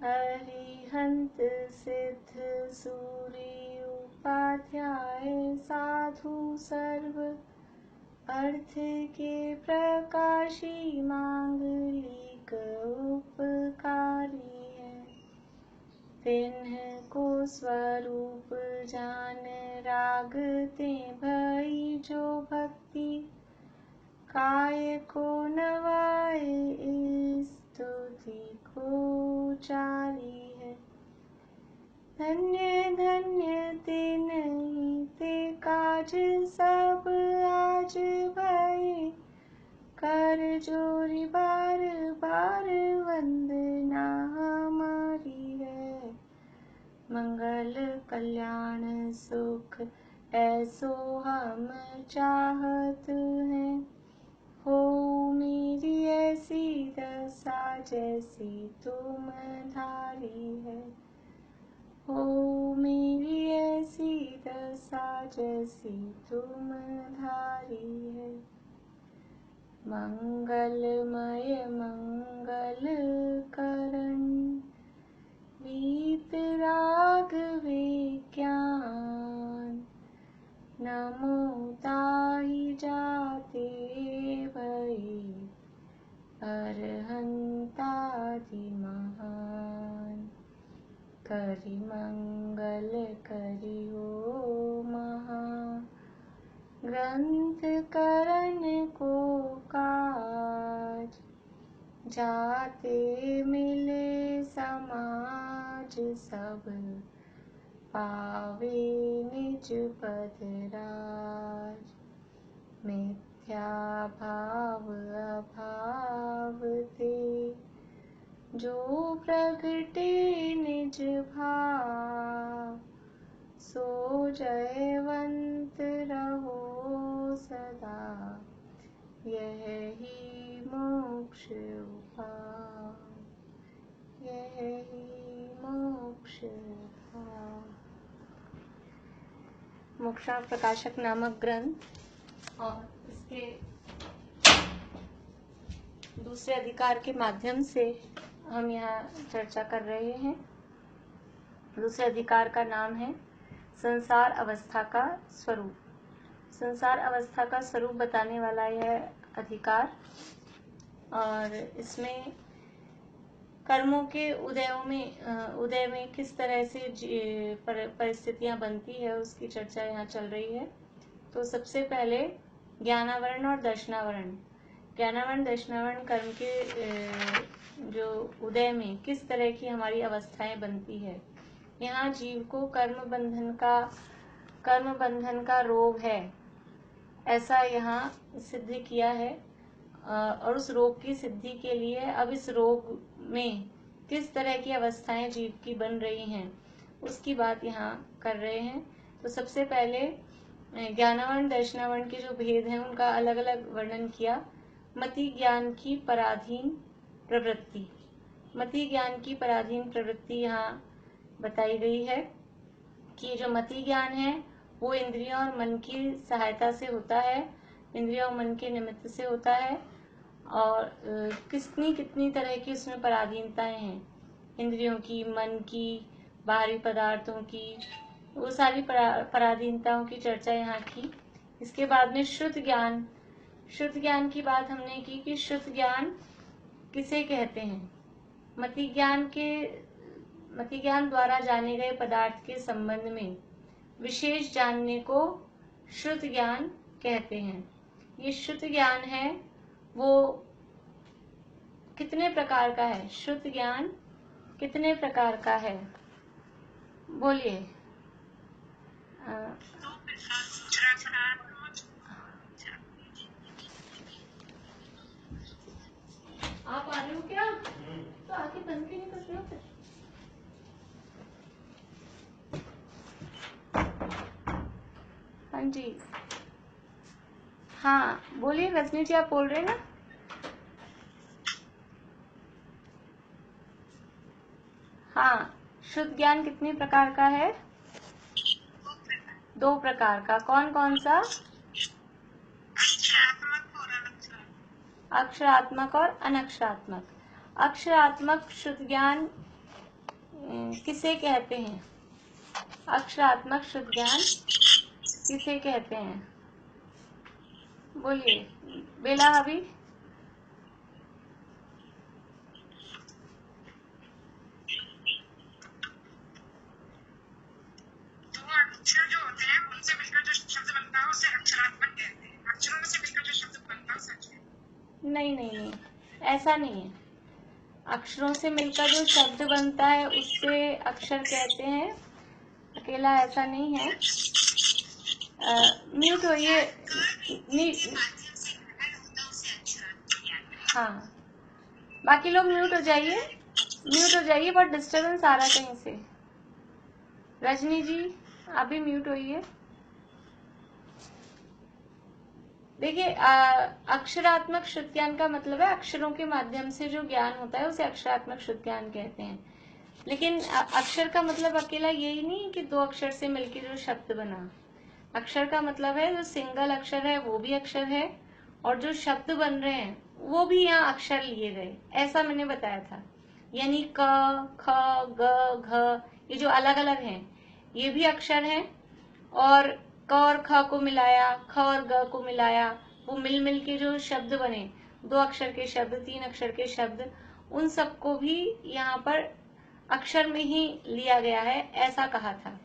अरिहंत सिद्ध सूरी उपाध्याय साधु सर्व अर्थ के प्रकाशी मांगलिक उपकारी है। तिन्ह को स्वरूप जान रागते भई जो भक्ति काय को नवाए स्तुति को चारी है। धन्य धन्य ते नहीं ते काज सब आज भये कर जोरी बार बार वंदना हमारी है। मंगल कल्याण सुख ऐसो हम चाहत हैं। हो मेरी ऐसी दशा जैसी तुम धारी है। हो मेरी ऐसी दशा जैसी तुम धारी है। मंगलमय मंगल करण वीत राग विज्ञान नमो ताहि जाते भई अरहंतादि महान। करि मंगल करि हो महा ग्रंथ करण को काज जाते मिले समाज सब पावे निज पद राज। मिथ्या भाव अभाव ते जो प्रगटे निज भाव सो जयवंत रहो सदा यही मोक्ष उपाय। यही मोक्ष उपाय। मोक्षा प्रकाशक नामक ग्रंथ और इसके दूसरे अधिकार के माध्यम से हम यहाँ चर्चा कर रहे हैं। दूसरे अधिकार का नाम है संसार अवस्था का स्वरूप। संसार अवस्था का स्वरूप बताने वाला यह अधिकार, और इसमें कर्मों के उदय में किस तरह से परिस्थितियां बनती है उसकी चर्चा यहाँ चल रही है। तो सबसे पहले ज्ञानावरण और दर्शनावरण। ज्ञानावरण दर्शनावरण कर्म के जो उदय में किस तरह की हमारी अवस्थाएं बनती है। यहाँ जीव को कर्म बंधन का रोग है ऐसा यहाँ सिद्ध किया है, और उस रोग की सिद्धि के लिए अब इस रोग में किस तरह की अवस्थाएं जीव की बन रही हैं उसकी बात यहाँ कर रहे हैं। तो सबसे पहले ज्ञानावरण दर्शनावरण के जो भेद हैं उनका अलग अलग वर्णन किया। मति ज्ञान की पराधीन प्रवृत्ति। मति ज्ञान की पराधीन प्रवृत्ति यहाँ बताई गई है कि जो मति ज्ञान है वो इंद्रियों और मन की सहायता से होता है, इंद्रियों और मन के निमित्त से होता है। और कितनी तरह की उसमें पराधीनताएं हैं, इंद्रियों की, मन की, बाहरी पदार्थों की, वो सारी पराधीनताओं की चर्चा यहाँ की। इसके बाद में शुद्ध ज्ञान की बात हमने की कि शुद्ध ज्ञान किसे कहते हैं। मति ज्ञान द्वारा जाने गए पदार्थ के संबंध में विशेष जानने को शुद्ध ज्ञान कहते हैं। ये शुद्ध ज्ञान है वो कितने प्रकार का है? शुद्ध ज्ञान कितने प्रकार का है? बोलिए। आप आ रहे हो क्या? तो आके बंद क्यों नहीं कर रहे हो फिर? हाँ जी, हाँ बोलिए। रजनी जी आप बोल रहे हैं ना? हाँ, शुद्ध ज्ञान कितने प्रकार का है? 2 प्रकार का। कौन कौन सा? अक्षरात्मक और अनक्षरात्मक। अक्षरात्मक शुद्ध ज्ञान किसे कहते हैं? अक्षरात्मक शुद्ध ज्ञान किसे कहते हैं? बोलिए बेला अभी। अक्षर जो होते हैं उनसे मिलकर जो शब्द बनता है उसे अक्षरात्मक कहते हैं। अक्षरों से मिलकर जो शब्द बनता है सच है। नहीं नहीं नहीं, ऐसा नहीं है। अक्षरों से मिलकर जो शब्द बनता है उससे अक्षर कहते हैं, अकेला ऐसा नहीं है। म्यूट होइए। हाँ, बाकी लोग म्यूट हो जाइए, म्यूट हो जाइए, बहुत डिस्टरबेंस आ रहा है कहीं से। रजनी जी आप भी म्यूट होइए। देखिए, अक्षरात्मक शुद्ध ज्ञान का मतलब है अक्षरों के माध्यम से जो ज्ञान होता है उसे अक्षरात्मक शुद्ध ज्ञान कहते हैं। लेकिन अक्षर का मतलब अकेला यही नहीं कि दो अक्षर से मिलकर जो शब्द बना। अक्षर का मतलब है जो सिंगल अक्षर है वो भी अक्षर है, और जो शब्द बन रहे हैं वो भी यहाँ अक्षर लिए गए, ऐसा मैंने बताया था। यानी क, ख, ग, घ, ये जो अलग अलग हैं ये भी अक्षर हैं, और क और ख को मिलाया, ख और ग को मिलाया, वो मिल के जो शब्द बने, दो अक्षर के शब्द, तीन अक्षर के शब्द, उन सबको भी यहाँ पर अक्षर में ही लिया गया है, ऐसा कहा था।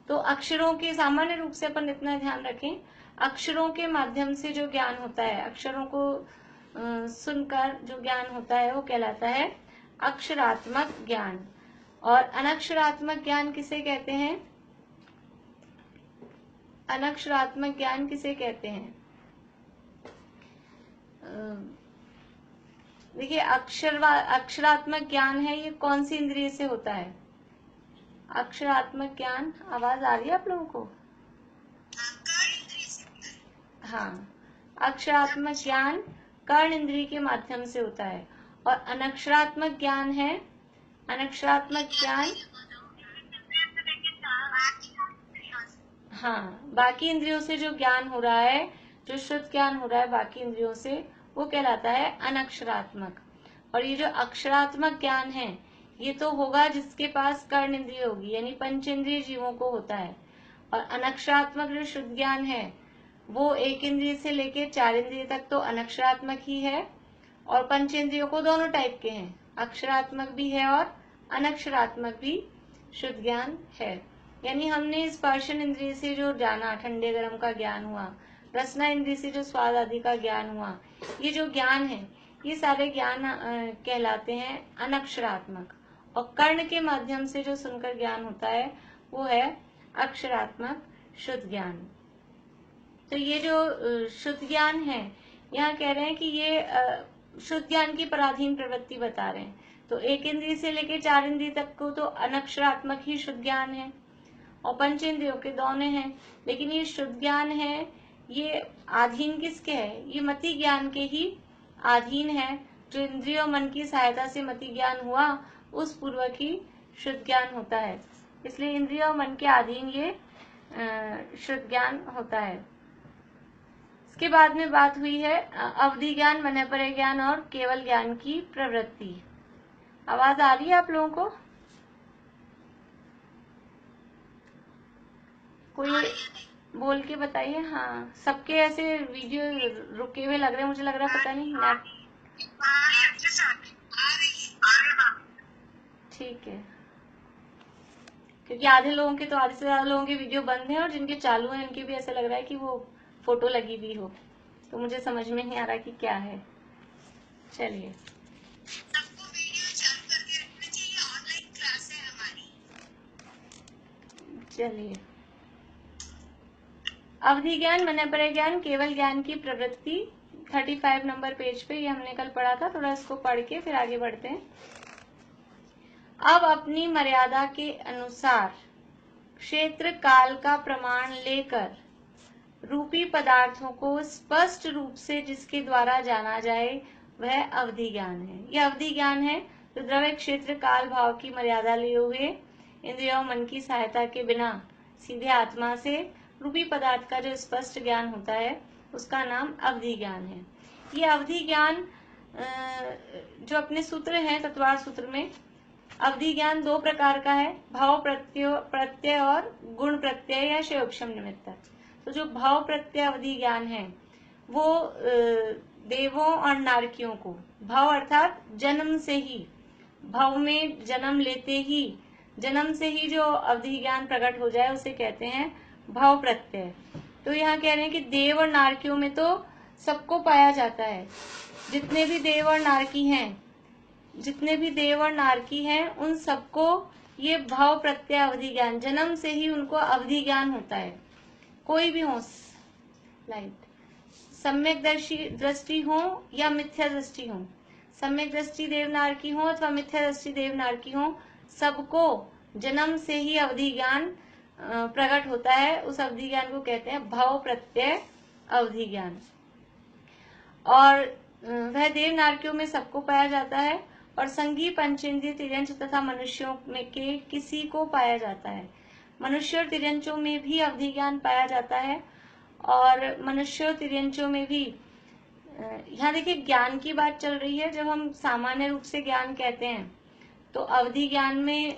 तो अक्षरों के सामान्य रूप से अपन इतना ध्यान रखें, अक्षरों के माध्यम से जो ज्ञान होता है, अक्षरों को सुनकर जो ज्ञान होता है वो कहलाता है अक्षरात्मक ज्ञान। और अनक्षरात्मक ज्ञान किसे कहते हैं? अनक्षरात्मक ज्ञान किसे कहते हैं? देखिए, अक्षरात्मक ज्ञान है ये कौन सी इंद्रिय से होता है? अक्षरात्मक ज्ञान, आवाज आ रही है आप लोगों को? हाँ, अक्षरात्मक ज्ञान कर्ण इंद्रिय के माध्यम से होता है। और अनक्षरात्मक ज्ञान है, अनक्षरात्मक ज्ञान, हाँ, बाकी इंद्रियों से जो ज्ञान हो रहा है, जो शुद्ध ज्ञान हो रहा है बाकी इंद्रियों से, वो कहलाता है अनक्षरात्मक। और ये जो अक्षरात्मक ज्ञान है ये तो होगा जिसके पास कर्ण इंद्रिय होगी, यानी पंचेंद्रिय जीवों को होता है। और अनक्षरात्मक जो शुद्ध ज्ञान है वो एक इंद्रिय से लेके चार इंद्रिय तक तो अनक्षरात्मक ही है, और पंचेंद्रियों को दोनों टाइप के हैं, अक्षरात्मक भी है और अनक्षरात्मक भी शुद्ध ज्ञान है। यानी हमने स्पर्शन इंद्रिय से जो जाना, ठंडे गर्म का ज्ञान हुआ, रसना इंद्रिय से जो स्वाद आदि का ज्ञान हुआ, ये जो ज्ञान है ये सारे ज्ञान कहलाते हैं अनक्षरात्मक। और कर्ण के माध्यम से जो सुनकर ज्ञान होता है वो है अक्षरात्मक शुद्ध ज्ञान। तो ये जो शुद्ध ज्ञान है, यहाँ कह रहे हैं कि ये शुद्ध ज्ञान की पराधीन प्रवृत्ति बता रहे हैं। तो एक इंद्रिय से लेके चार इंद्रिय तक को तो अनक्षरात्मक ही शुद्ध ज्ञान है, और पंचेंद्रियों के दोनों हैं। लेकिन ये शुद्ध ज्ञान है ये अधीन किसके है? ये मति ज्ञान के ही अधीन है। जो इंद्रियों मन की सहायता से मति ज्ञान हुआ उस पूर्वक ही शुद्ध ज्ञान होता है, इसलिए इंद्रियों मन के अधीन ये शुद्ध ज्ञान होता है। इसके बाद में बात हुई है अवधि ज्ञान, मनःपरक ज्ञान और केवल ज्ञान की प्रवृत्ति। आवाज आ रही है आप लोगों को? कोई बोल के बताइए। हाँ, सबके ऐसे वीडियो रुके हुए लग रहे हैं, मुझे लग रहा है पता नहीं नेट। ठीक है, क्योंकि आधे लोगों के तो, आधे से ज्यादा लोगों के वीडियो बंद हैं, और जिनके चालू हैं उनके भी ऐसा लग रहा है कि वो फोटो लगी हुई हो, तो मुझे समझ में नहीं आ रहा कि क्या है। चलिए, चलिए, अवधि ज्ञान, मनःपरक ज्ञान, केवल ज्ञान की प्रवृत्ति, 35 नंबर पेज पे, ये हमने कल पढ़ा था। थोड़ा इसको पढ़ के फिर आगे बढ़ते हैं। अब अपनी मर्यादा के अनुसार क्षेत्र काल का प्रमाण लेकर रूपी पदार्थों को स्पष्ट रूप से जिसके द्वारा जाना जाए वह अवधि ज्ञान है। यह अवधि ज्ञान है तो द्रव्य क्षेत्र काल भाव की मर्यादा लिए हुए इंद्रियों मन की सहायता के बिना सीधे आत्मा से रूपी पदार्थ का जो स्पष्ट ज्ञान होता है उसका नाम अवधि ज्ञान है। ये अवधि ज्ञान जो अपने सूत्र हैं तत्वार सूत्र में अवधि ज्ञान दो प्रकार का है, भाव प्रत्यय और गुण प्रत्यय या शयोक्षम निमित्त। तो जो भाव प्रत्यय अवधि ज्ञान है वो देवों और नारकियों को, भाव अर्थात जन्म से ही, भाव में जन्म लेते ही, जन्म से ही जो अवधि ज्ञान प्रकट हो जाए उसे कहते हैं भाव प्रत्यय। तो यहाँ कह रहे हैं कि देव और नारकियों में तो सबको पाया जाता है, जितने भी देव और नारकी हैं, जितने भी देव और नारकी हैं उन सबको ये भाव प्रत्यय अवधि ज्ञान, जन्म से ही उनको अवधि ज्ञान होता है, कोई भी हो, लाइट सम्यक दृष्टि हो या मिथ्या दृष्टि हो, सम्यक दृष्टि देवनारकी हो अथवा मिथ्या दृष्टि देवनारकी हो, सबको जन्म से ही अवधि ज्ञान प्रकट होता है। उस अवधि ज्ञान को कहते हैं भाव प्रत्यय अवधि ज्ञान। और वह देवनारकियों में सबको पाया जाता है और संघी पंचेंद्रिय तिर्यंच तथा मनुष्यों में के किसी को पाया जाता है। मनुष्य और तिर्यंचों में भी अवधि ज्ञान पाया जाता है और मनुष्य और तिर्यंचों में भी, यहाँ देखिए ज्ञान की बात चल रही है। जब हम सामान्य रूप से ज्ञान कहते हैं तो अवधि ज्ञान में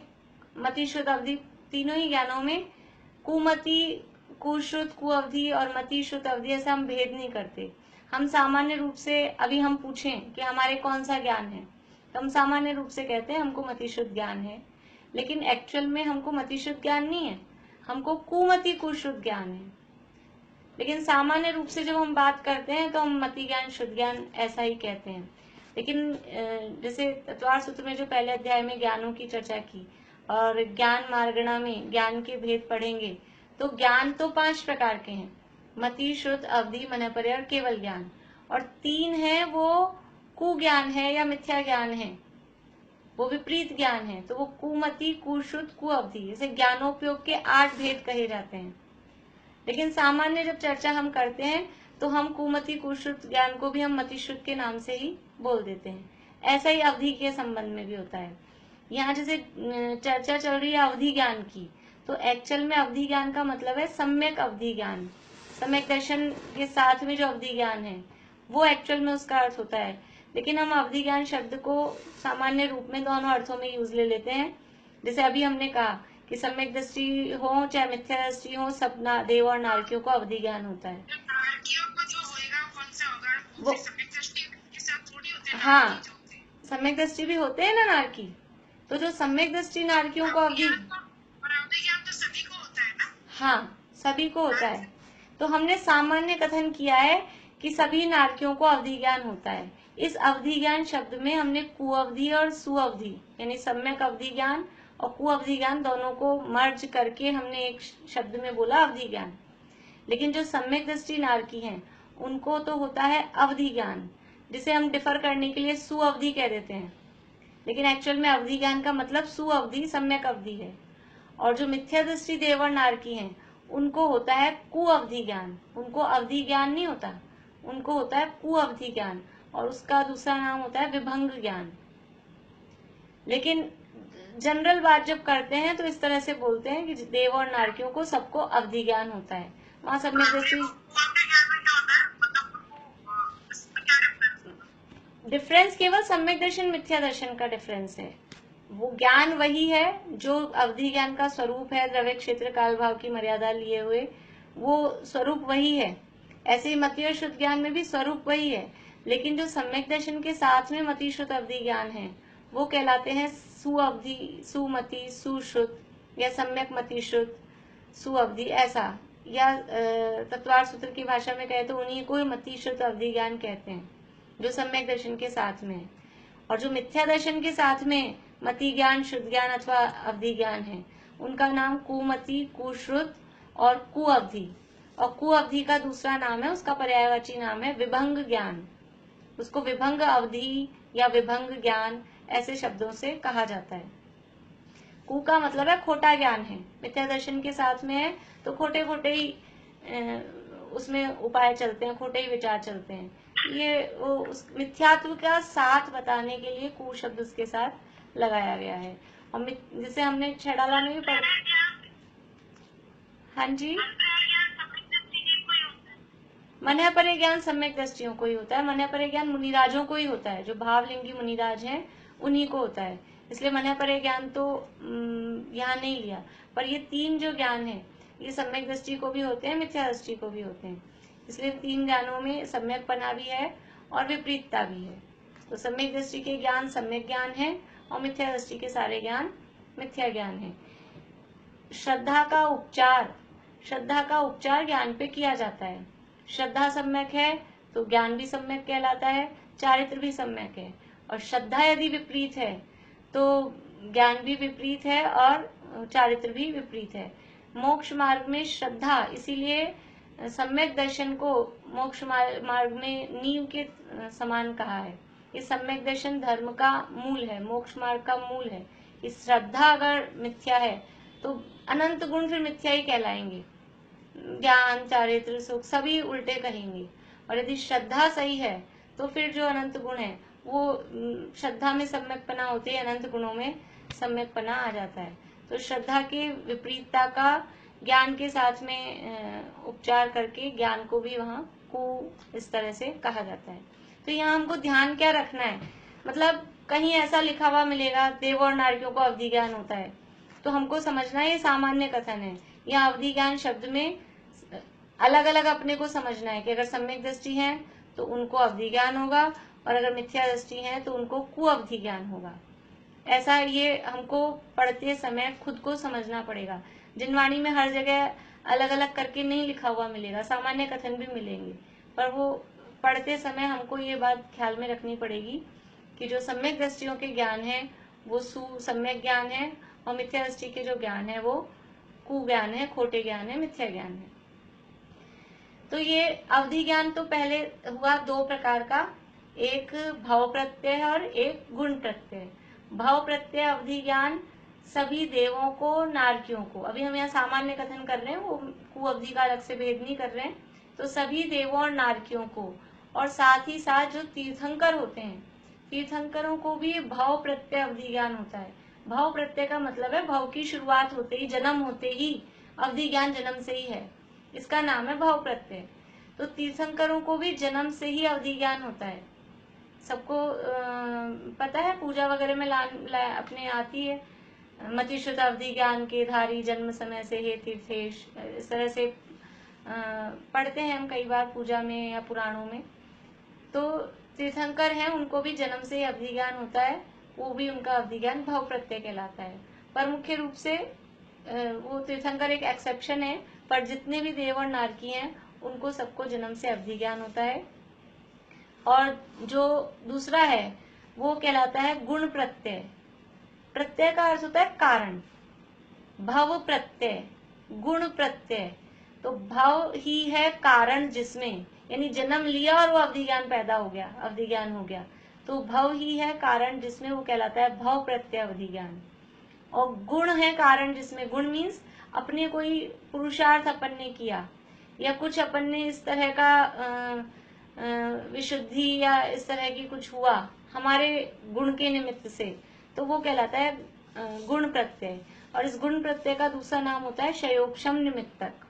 मति शुद्ध अवधि, तीनों ही ज्ञानों में कुमति, कुश्रुत, कुअवधि और मति शुद्ध अवधि ऐसा हम भेद नहीं करते। हम सामान्य रूप से, अभी हम पूछें कि हमारे कौन सा ज्ञान है, तो हम सामान्य रूप से कहते हैं हमको मति शुद्ध ज्ञान है, लेकिन एक्चुअल में हमको मति शुद्ध ज्ञान नहीं है, हमको कुमति कुश्रुत ज्ञान है। लेकिन सामान्य रूप से जब हम बात करते हैं तो हम मति ज्ञान शुद्ध ज्ञान ऐसा ही कहते हैं। लेकिन जैसे तत्वार सूत्र में जो पहले अध्याय में ज्ञानों की चर्चा की और ज्ञान मार्गणा में ज्ञान के भेद पढ़ेंगे, तो ज्ञान तो 5 प्रकार के हैं, मति शुद्ध अवधि मनःपर्य और केवल ज्ञान, और 3 है वो कुज्ञान है या मिथ्या ज्ञान है, वो विपरीत ज्ञान है। तो वो कुमति, कुश्रुत, कुअवधि, जैसे ज्ञानोपयोग के 8 भेद कहे जाते हैं। लेकिन सामान्य जब चर्चा हम करते हैं तो हम कुमति कुश्रुत ज्ञान को भी हम मति शुद्ध के नाम से ही बोल देते हैं। ऐसा ही अवधि के संबंध में भी होता है। यहाँ जैसे चर्चा चल रही है अवधि ज्ञान की, तो एक्चुअल में अवधि ज्ञान का मतलब है सम्यक अवधि ज्ञान, सम्यक दर्शन के साथ में जो अवधि ज्ञान है वो एक्चुअल में उसका अर्थ होता है। लेकिन हम अवधि ज्ञान शब्द को सामान्य रूप में दोनों अर्थों में यूज ले लेते हैं। जैसे अभी हमने कहा कि सम्यक दृष्टि हो चाहे मिथ्या दृष्टि हो, सब देव और नारकियों को अवधि ज्ञान होता है। नारकियों को जो होएगा कौन सा होगा, वो सम्यक दृष्टि के साथ थोड़ी होते हैं। हाँ, सम्यक दृष्टि भी होते हैं ना नारकी, तो जो सम्यक दृष्टि नारकियों को अवधि ज्ञान तो सभी को होता है ना। हाँ, सभी को होता है। तो हमने सामान्य कथन किया है कि सभी नारकियों को अवधि ज्ञान होता है। इस अवधि ज्ञान शब्द में हमने कुअवधि और सुअवधि यानी सम्यक अवधि ज्ञान और कुअवधि ज्ञान दोनों को मर्ज करके हमने एक शब्द में बोला अवधि ज्ञान। लेकिन जो सम्यक दृष्टि नारकी हैं उनको तो होता है अवधि ज्ञान, जिसे हम डिफर करने के लिए सुअवधि कह देते हैं। लेकिन एक्चुअल में अवधि ज्ञान का मतलब सुअवधि, सम्यक अवधि है। और जो मिथ्या दृष्टि देव और नारकी हैं उनको होता है कुअवधि ज्ञान, उनको अवधि ज्ञान नहीं होता, उनको होता है कुअवधि ज्ञान, और उसका दूसरा नाम होता है विभंग ज्ञान। लेकिन जनरल बात जब करते हैं तो इस तरह से बोलते हैं कि देव और नारकियों को सबको अवधि ज्ञान होता है। वहां सम्यक दृष्टि डिफरेंस केवल सम्यक दर्शन मिथ्या दर्शन का डिफरेंस है। वो ज्ञान वही है जो अवधि ज्ञान का स्वरूप है, द्रव्य क्षेत्र काल भाव की मर्यादा लिए हुए, वो स्वरूप वही है। ऐसे ही मति और शुद्ध ज्ञान में भी स्वरूप वही है, लेकिन जो सम्यक दर्शन के साथ में मति शुद्ध अवधि ज्ञान है वो कहलाते हैं सुअवधि, सुमति, सुश्रुत या सम्यक मति शुद्ध, सुअवधि ऐसा, या तत्वार सूत्र की भाषा में कहे तो उन्हीं को मति शुद्ध अवधि ज्ञान कहते हैं जो सम्यक दर्शन के साथ में है। और जो मिथ्या दर्शन के साथ में मति ज्ञान, शुद्ध ज्ञान अथवा अवधि ज्ञान है उनका नाम कुमति, कुश्रुत और कुअवधि, और कुअवधि का दूसरा नाम है, उसका पर्यायवाची नाम है विभंग ज्ञान। उसको विभंग अवधि या विभंग ज्ञान ऐसे शब्दों से कहा जाता है। कु का मतलब है खोटा ज्ञान है, मिथ्या दर्शन के साथ में है तो खोटे खोटे ही उसमें उपाय चलते हैं, खोटे ही विचार चलते हैं। ये वो उस मिथ्यात्व का साथ बताने के लिए कु शब्द उसके साथ लगाया गया है। और जैसे हमने छड़ाला में भी पढ़ा, हाँ जी, मनःपर्य ज्ञान सम्यक दृष्टियों को ही होता है। मनःपर्य ज्ञान मुनिराजों को ही होता है, जो भावलिंगी मुनिराज हैं उन्हीं को होता है। इसलिए मन परे ज्ञान तो यहाँ नहीं लिया, पर ये 3 जो ज्ञान है ये सम्यक दृष्टि को भी होते हैं, मिथ्या दृष्टि को भी होते हैं। इसलिए 3 ज्ञानों में सम्यकपना भी है और विपरीतता भी है। तो सम्यक दृष्टि के ज्ञान सम्यक ज्ञान है और मिथ्या दृष्टि के सारे ज्ञान मिथ्या ज्ञान है। श्रद्धा का उपचार ज्ञान पे किया जाता है। श्रद्धा सम्यक है तो ज्ञान भी सम्यक कहलाता है, चारित्र भी सम्यक है। और श्रद्धा यदि विपरीत है तो ज्ञान भी विपरीत है और चारित्र भी विपरीत है। मोक्ष मार्ग में श्रद्धा, इसीलिए सम्यक दर्शन को मोक्ष मार्ग में नींव के समान कहा है। ये सम्यक दर्शन धर्म का मूल है, मोक्ष मार्ग का मूल है। इस श्रद्धा अगर मिथ्या है तो अनंत गुण फिर मिथ्या ही कहलाएंगे, ज्ञान चारित्र सुख सभी उल्टे कहेंगे। और यदि श्रद्धा सही है तो फिर जो अनंत गुण है वो श्रद्धा में सम्यकपना होते ही अनंत गुणों में सम्यकपना आ जाता है। तो श्रद्धा के विपरीतता का ज्ञान के साथ में उपचार करके ज्ञान को भी वहाँ को इस तरह से कहा जाता है। तो यहाँ हमको ध्यान क्या रखना है, मतलब कहीं ऐसा लिखा हुआ मिलेगा देव और नारियों को अवधि ज्ञान होता है, तो हमको समझना है ये सामान्य कथन है। या अवधि ज्ञान शब्द में अलग अलग अपने को समझना है कि अगर सम्यक दृष्टि है तो उनको अवधि ज्ञान होगा और अगर मिथ्या दृष्टि है तो उनको कुअवधि ज्ञान होगा। ऐसा ये हमको पढ़ते समय खुद को समझना पड़ेगा। जिनवाणी में हर जगह अलग अलग करके नहीं लिखा हुआ मिलेगा, सामान्य कथन भी मिलेंगे, पर वो पढ़ते समय हमको ये बात ख्याल में रखनी पड़ेगी कि जो सम्यक दृष्टियों के ज्ञान है वो सुसम्यक ज्ञान है और मिथ्या दृष्टि के जो ज्ञान है वो कुज्ञान है, खोटे ज्ञान है, मिथ्या ज्ञान है। तो ये अवधि ज्ञान तो पहले हुआ 2 प्रकार का, एक भाव प्रत्यय और एक गुण प्रत्यय। भाव प्रत्यय अवधि ज्ञान सभी देवों को नारकियों को, अभी हम यहाँ सामान्य कथन कर रहे हैं, वो कुअवधि का अलग से भेद नहीं कर रहे हैं, तो सभी देवों और नारकियों को, और साथ ही साथ जो तीर्थंकर होते हैं तीर्थंकरों को भी भाव प्रत्यय अवधि ज्ञान होता है। भाव प्रत्यय का मतलब है भाव की शुरुआत होते ही, जन्म होते ही, अवधि ज्ञान जन्म से ही है, इसका नाम है भाव प्रत्यय। तो तीर्थंकरों को भी जन्म से ही अवधि ज्ञान होता है। सबको पता है, पूजा वगैरह में अपने आती है मतिश्रुत अवधि ज्ञान के धारी जन्म समय से हे तीर्थेश, इस तरह से पढ़ते हैं हम कई बार पूजा में या पुराणों में। तो तीर्थंकर हैं उनको भी जन्म से ही अवधि ज्ञान होता है, वो भी उनका अवधि ज्ञान भाव प्रत्यय कहलाता है। पर मुख्य रूप से वो तीर्थंकर एक एक्सेप्शन है, पर जितने भी देव और नारकी हैं उनको सबको जन्म से अवधि ज्ञान होता है। और जो दूसरा है वो कहलाता है गुण प्रत्यय। प्रत्यय का अर्थ होता है कारण, भव प्रत्यय, गुण प्रत्यय। तो भव ही है कारण जिसमें, यानी जन्म लिया और वो अवधि ज्ञान पैदा हो गया, अवधि ज्ञान हो गया, तो भव ही है कारण जिसमें, वो कहलाता है भव प्रत्यय अवधि ज्ञान। और गुण है कारण जिसमें, गुण मीन्स अपने कोई पुरुषार्थ अपन ने किया या कुछ अपन ने इस तरह का विशुद्धि या इस तरह की कुछ हुआ हमारे गुण के निमित्त से, तो वो कहलाता है गुण प्रत्यय। और इस गुण प्रत्यय का दूसरा नाम होता है शयोपशम निमित्तक।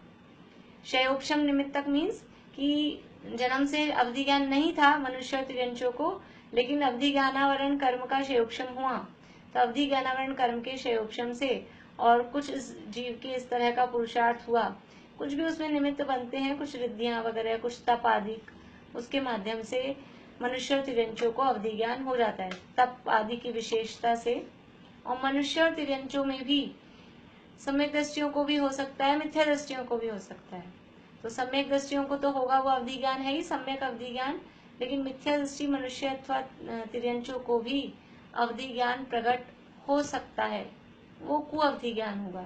शयोपशम निमित्तक मीन्स कि जन्म से अवधि ज्ञान नहीं था मनुष्य और तिर्यंचों को, लेकिन अवधि ज्ञानावरण कर्म का शयोपशम हुआ, तो अवधि ज्ञानावरण कर्म के शयोपशम से और कुछ इस जीव के इस तरह का पुरुषार्थ हुआ, कुछ भी उसमें निमित्त बनते हैं, कुछ रिद्धियां वगैरह, कुछ तप आदि, उसके माध्यम से मनुष्य और तिर्यंचों को अवधि ज्ञान हो जाता है, तप आदि की विशेषता से। और मनुष्य और तिर्यंचों में भी सम्यक दृष्टियों को भी हो सकता है, मिथ्या दृष्टियों को भी हो सकता है। तो सम्यक दृष्टियों को तो होगा वो अवधि ज्ञान है ही, सम्यक अवधि ज्ञान, लेकिन मिथ्या दृष्टि मनुष्य अथवा तिर्यंचों को भी अवधि ज्ञान प्रकट हो सकता है, वो कुअवधि ज्ञान होगा।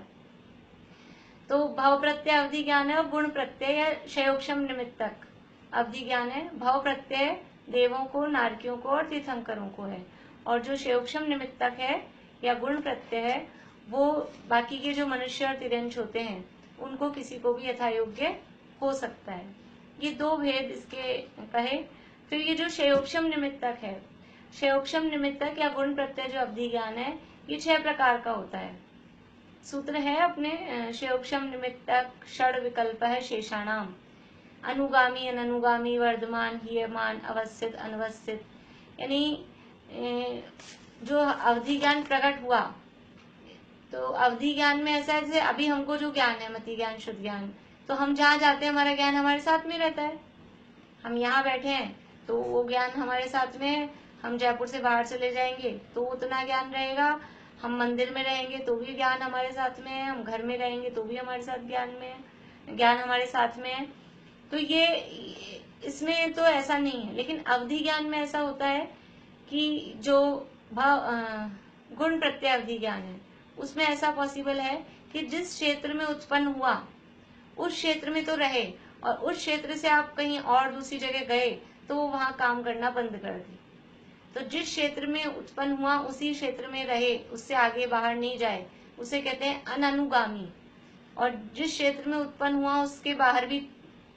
तो भाव प्रत्यय अवधि ज्ञान है और गुण प्रत्यय या शयोपशम निमित्तक अवधि ज्ञान है। भाव प्रत्यय देवों को, नारकियों को और तीर्थंकरों को है, और जो शयोपशम निमित्तक है या गुण प्रत्यय है वो बाकी के जो मनुष्य और तिर्यंच होते हैं उनको किसी को भी यथा योग्य हो सकता है। ये 2 भेद इसके कहे। फिर ये जो शयोपशम निमित्तक है, शयोपशम निमित्तक या गुण प्रत्यय जो अवधि ज्ञान है, ये 6 प्रकार का होता है। सूत्र है अपने, शयोपशम निमित्तक षड विकल्प है शेषाणाम, अनुगामी, अननुगामी, वर्धमान, हीयमान, अवस्थित, अनवस्थित। यानी जो अवधि ज्ञान प्रकट हुआ, तो अवधि ज्ञान में ऐसा है जैसे अभी हमको जो ज्ञान है, मति ज्ञान, शुद्ध ज्ञान, तो हम जहाँ जाते हैं हमारा ज्ञान हमारे साथ में रहता है। हम यहाँ बैठे हैं तो वो ज्ञान हमारे साथ में है। हम जयपुर से बाहर चले जाएंगे तो उतना ज्ञान रहेगा। हम मंदिर में रहेंगे तो भी ज्ञान हमारे साथ में है। हम घर में रहेंगे तो भी हमारे साथ ज्ञान हमारे साथ में है। तो ये इसमें तो ऐसा नहीं है। लेकिन अवधि ज्ञान में ऐसा होता है कि जो गुण प्रत्यय अवधि ज्ञान है, उसमें ऐसा पॉसिबल है कि जिस क्षेत्र में उत्पन्न हुआ उस क्षेत्र में तो रहे, और उस क्षेत्र से आप कहीं और दूसरी जगह गए तो वो वहां काम करना बंद कर दे। तो जिस क्षेत्र में उत्पन्न हुआ उसी क्षेत्र में रहे, उससे आगे बाहर नहीं जाए, उसे कहते हैं अननुगामी। और जिस क्षेत्र में उत्पन्न हुआ उसके बाहर भी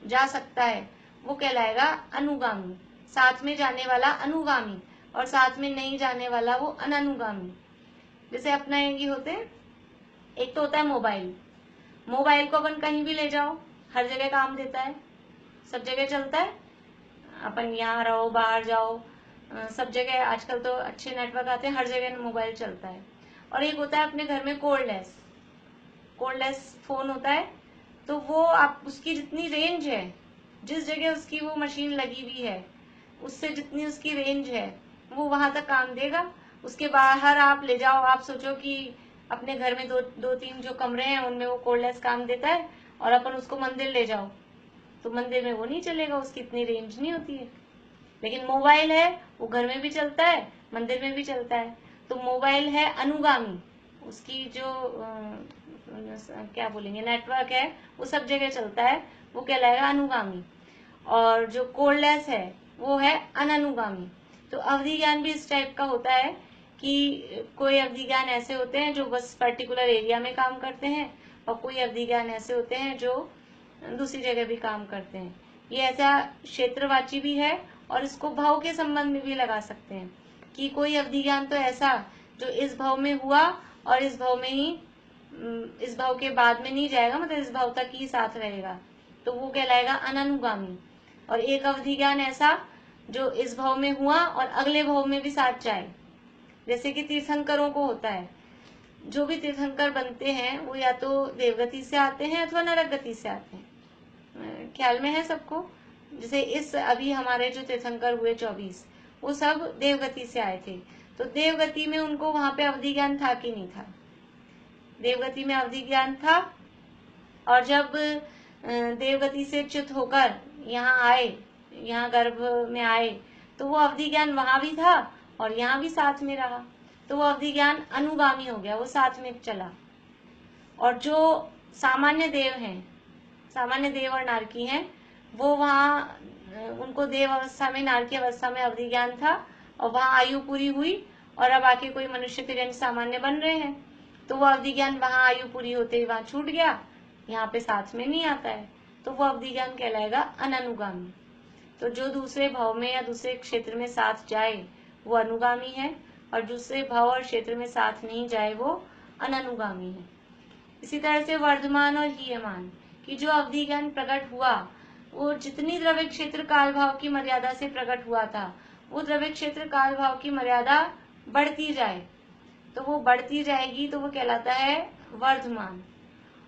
जा सकता है, वो कहलाएगा अनुगामी। साथ में जाने वाला अनुगामी और साथ में नहीं जाने वाला वो अननुगामी। जैसे अपना ये होते हैं, एक तो होता है मोबाइल। मोबाइल को अपन कहीं भी ले जाओ, हर जगह काम देता है, सब जगह चलता है। अपन यहाँ रहो, बाहर जाओ, सब जगह आजकल तो अच्छे नेटवर्क आते हैं, हर जगह मोबाइल चलता है। और एक होता है अपने घर में कोर्डलेस फोन होता है। तो वो आप उसकी जितनी रेंज है, जिस जगह उसकी वो मशीन लगी हुई है, उससे जितनी उसकी रेंज है वो वहां तक काम देगा। उसके बाहर आप ले जाओ, आप सोचो कि अपने घर में दो तीन जो कमरे हैं उनमें वो कोर्डलेस काम देता है, और अपन उसको मंदिर ले जाओ तो मंदिर में वो नहीं चलेगा, उसकी इतनी रेंज नहीं होती है। लेकिन मोबाइल है, वो घर में भी चलता है, मंदिर में भी चलता है। तो मोबाइल है अनुगामी, उसकी जो क्या बोलेंगे नेटवर्क है वो सब जगह चलता है, वो कहलाएगा अनुगामी। और जो कोर्डलेस है वो है अननुगामी। तो अवधि ज्ञान भी इस टाइप का होता है कि कोई अवधि ज्ञान ऐसे होते हैं जो बस पर्टिकुलर एरिया में काम करते हैं, और कोई अवधि ज्ञान ऐसे होते हैं जो दूसरी जगह भी काम करते हैं। ये ऐसा क्षेत्रवाची भी है, और इसको भाव के संबंध में भी लगा सकते हैं कि कोई अवधि ज्ञान तो ऐसा जो इस भाव में हुआ और इस भाव में ही, इस भाव के बाद में नहीं जाएगा, मतलब इस भाव तक ही साथ रहेगा, तो वो कहलाएगा अननुगामी। और एक अवधि ज्ञान ऐसा जो इस भाव में हुआ और अगले भाव में भी साथ जाए, जैसे कि तीर्थंकरों को होता है। जो भी तीर्थंकर बनते हैं वो या तो देवगति से आते हैं अथवा नरक गति से आते हैं, ख्याल में है सबको। जैसे इस अभी हमारे जो तीर्थंकर हुए 24, वो सब देवगति से आए थे। तो देवगति में उनको वहां पे अवधि ज्ञान था कि नहीं था? देवगति में अवधि ज्ञान था। और जब देवगति से च्युत होकर यहाँ आए, यहाँ गर्भ में आए, तो वो अवधि ज्ञान वहां भी था और यहाँ भी साथ में रहा, तो वो अवधि ज्ञान अनुगामी हो गया, वो साथ में चला। और जो सामान्य देव हैं, सामान्य देव और नारकी हैं, वो वहाँ उनको देव अवस्था में, नारकी अवस्था में अवधि ज्ञान था, और वहाँ आयु पूरी हुई और अब आके कोई मनुष्य के जन्म सामान्य बन रहे हैं, तो वो अवधि ज्ञान वहाँ आयु पूरी होते ही वहाँ छूट गया, यहाँ पे साथ में नहीं आता है, तो वो अवधि ज्ञान कहलाएगा अननुगामी। तो जो दूसरे भाव में या दूसरे क्षेत्र में साथ जाए वो अनुगामी है, और दूसरे भाव और क्षेत्र में साथ नहीं जाए वो अननुगामी है। इसी तरह से वर्धमान और हीयमान की जो अवधि ज्ञान प्रकट हुआ, वो जितनी द्रव्य क्षेत्र काल भाव की मर्यादा से प्रकट हुआ था, वो द्रव्य क्षेत्र काल भाव की मर्यादा बढ़ती जाए, तो वो बढ़ती जाएगी, तो वो कहलाता है वर्धमान।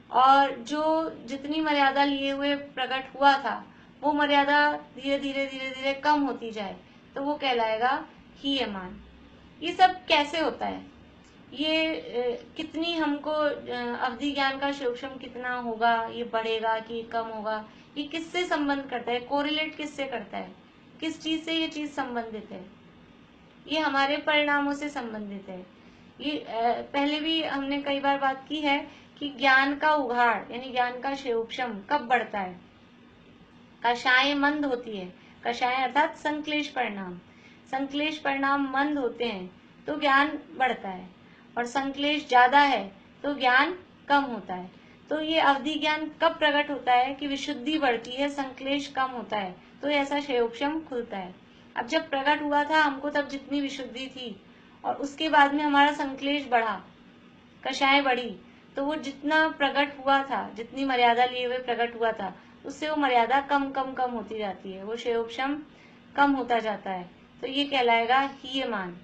और जो जितनी मर्यादा लिए हुए प्रकट हुआ था, वो मर्यादा धीरे धीरे कम होती जाए, तो वो कहलाएगा हीयमान। ये सब कैसे होता है? ये कितनी हमको अवधि ज्ञान का सूक्ष्म कितना होगा, ये बढ़ेगा कि कम होगा, ये किससे संबंध करता है, कोरिलेट किससे करता है, किस चीज से ये चीज संबंधित है? ये हमारे परिणामों से संबंधित है। ये पहले भी हमने कई बार बात की है कि ज्ञान का उघाड़ यानी ज्ञान का सूक्ष्म कब बढ़ता है? कषाय मंद होती है, कषाय अर्थात संक्लेश परिणाम, संक्लेश परिणाम मंद होते हैं तो ज्ञान बढ़ता है, और संक्लेश ज्यादा है तो ज्ञान कम होता है। तो ये अवधि ज्ञान कब प्रकट होता है कि विशुद्धि बढ़ती है, संक्लेश कम होता है, तो ऐसा क्षयोक्षम खुलता है। अब जब प्रकट हुआ था हमको तब जितनी विशुद्धि थी, और उसके बाद में हमारा संक्लेश बढ़ा, कषाय बढ़ी, तो वो जितना प्रकट हुआ था, जितनी मर्यादा लिए हुए प्रकट हुआ था, उससे वो मर्यादा कम कम कम होती जाती है, वो क्षयोक्षम कम होता जाता है, तो ये कहलाएगा हीयमान।